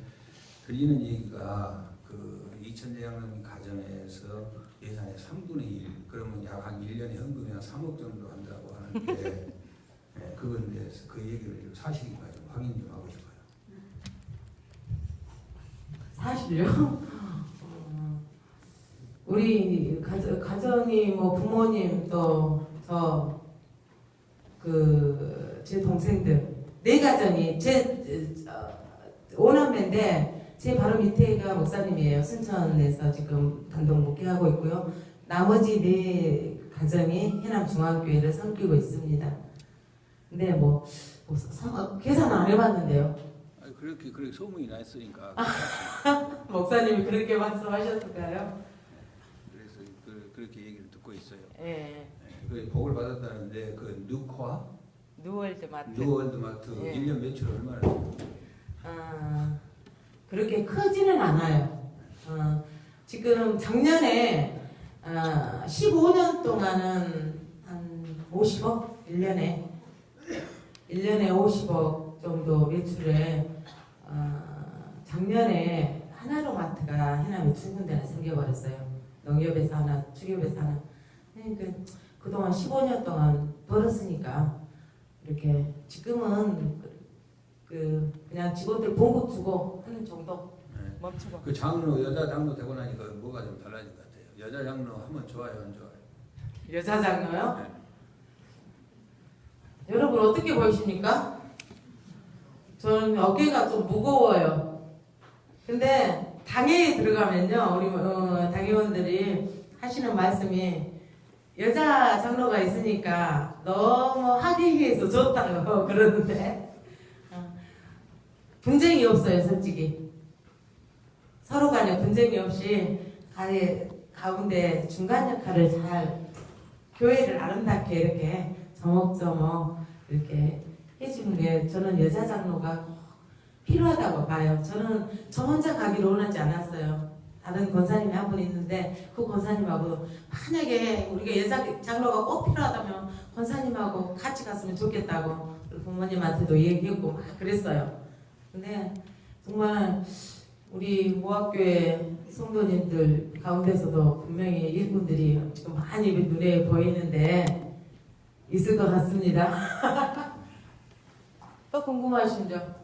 들리는 얘기가 그 이천대학년 가정에서 예산의 3분의 1 그러면 약 한 1년에 헌금이 한 3억 정도 한다고 하는데 그건 대해서 그 얘기를 좀 사실인가 좀 확인 좀 하고 싶어요. 사실요? 우리 가정이 뭐 부모님 또 제 동생들 네 가정이 제 오남매인데 제 바로 밑에가 목사님이에요. 순천에서 지금 단독 목회하고 있고요. 나머지 네 가정이 해남중앙교회를 섬기고 있습니다. 근데 계산 안 해봤는데요. 아니, 그렇게 소문이 나 있으니까. 목사님이 그렇게 말씀하셨을까요? 그래서 그렇게 얘기를 듣고 있어요. 예. 그 복을 받았다는데 그 누코아 뉴월드마트. 뉴월드마트 예. 1년 매출 얼마나 돼요? 그렇게 크지는 않아요. 지금 작년에 15년 동안은 한 50억? 1년에 50억 정도 매출에 작년에 하나로마트가 해남에 두 군데나 생겨버렸어요. 농협에서 하나, 축협에서 하나. 그러니까 그동안 15년 동안 벌었으니까 이렇게 지금은 그냥 직원들 봉급 주고 하는 정도 멈추고. 그 장로 여자 장로 되고 나니까 뭐가 좀 달라진 것 같아요. 여자 장로 하면 좋아요, 안 좋아요? 여자 장로요? 네. 여러분 어떻게 보이십니까? 저는 어깨가 좀 무거워요. 근데 당회에 들어가면요, 우리 당회원들이 하시는 말씀이 여자 장로가 있으니까 너무 하기위해서 좋다고 그러는데 분쟁이 없어요, 솔직히. 서로 간에 분쟁이 없이 가운데 중간 역할을 잘 교회를 아름답게 이렇게 저목저목 이렇게 해주는 게 저는 여자 장로가 꼭 필요하다고 봐요. 저는 저 혼자 가기를 원하지 않았어요. 다른 권사님이 한 분 있는데 그 권사님하고 만약에 우리가 여자 장로가 꼭 필요하다면 권사님하고 같이 갔으면 좋겠다고 부모님한테도 얘기했고 막 그랬어요. 근데 정말 우리 모학교회 성도님들 가운데서도 분명히 일꾼들이 지금 많이 눈에 보이는데 있을 것 같습니다. 또 궁금하신 점?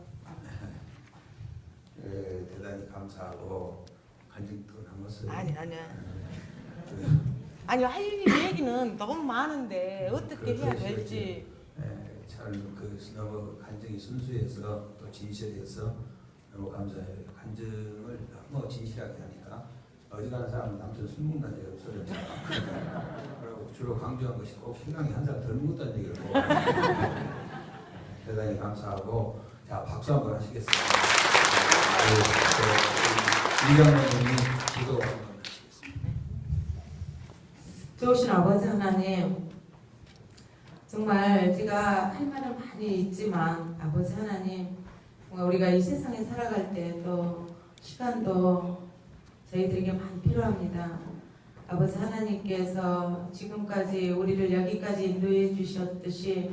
대단히 감사하고 간증도 남았어요. 아니요, 할 얘기는 너무 많은데 어떻게 해야 될지. 잘 너무 간증이 순수해서 또 진실해서 너무 감사해요. 간증을 너무 진실하게 하니까 어지간한 사람은 남편 술 먹는 얘기 없어요. 그리고 주로 강조한 것이 꼭 신랑이 한 살 덜 먹었다는 얘기를 꼭 대단히 감사하고 자 박수 한번 하시겠습니다. 이장로님이 기도 한번 하시겠습니다. 좋으신 아버지 하나님, 정말 제가 할 말은 많이 있지만 아버지 하나님, 정말 우리가 이 세상에 살아갈 때 또 시간도 저희들에게 많이 필요합니다. 아버지 하나님께서 지금까지 우리를 여기까지 인도해 주셨듯이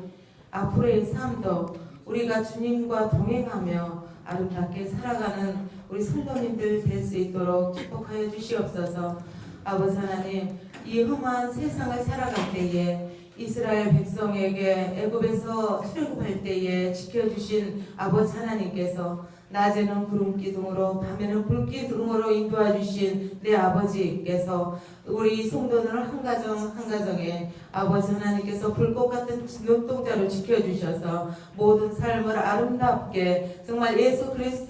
앞으로의 삶도 우리가 주님과 동행하며 아름답게 살아가는 우리 성도님들 될 수 있도록 축복하여 주시옵소서. 아버지 하나님, 이 험한 세상을 살아갈 때에 이스라엘 백성에게 애굽에서 출애굽할 때에 지켜주신 아버지 하나님께서 낮에는 구름 기둥으로 밤에는 불 기둥으로 인도해 주신 내 아버지께서 우리 성도들 한 가정 한 가정에 아버지 하나님께서 불꽃 같은 눈동자로 지켜주셔서 모든 삶을 아름답게 정말 예수 그리스도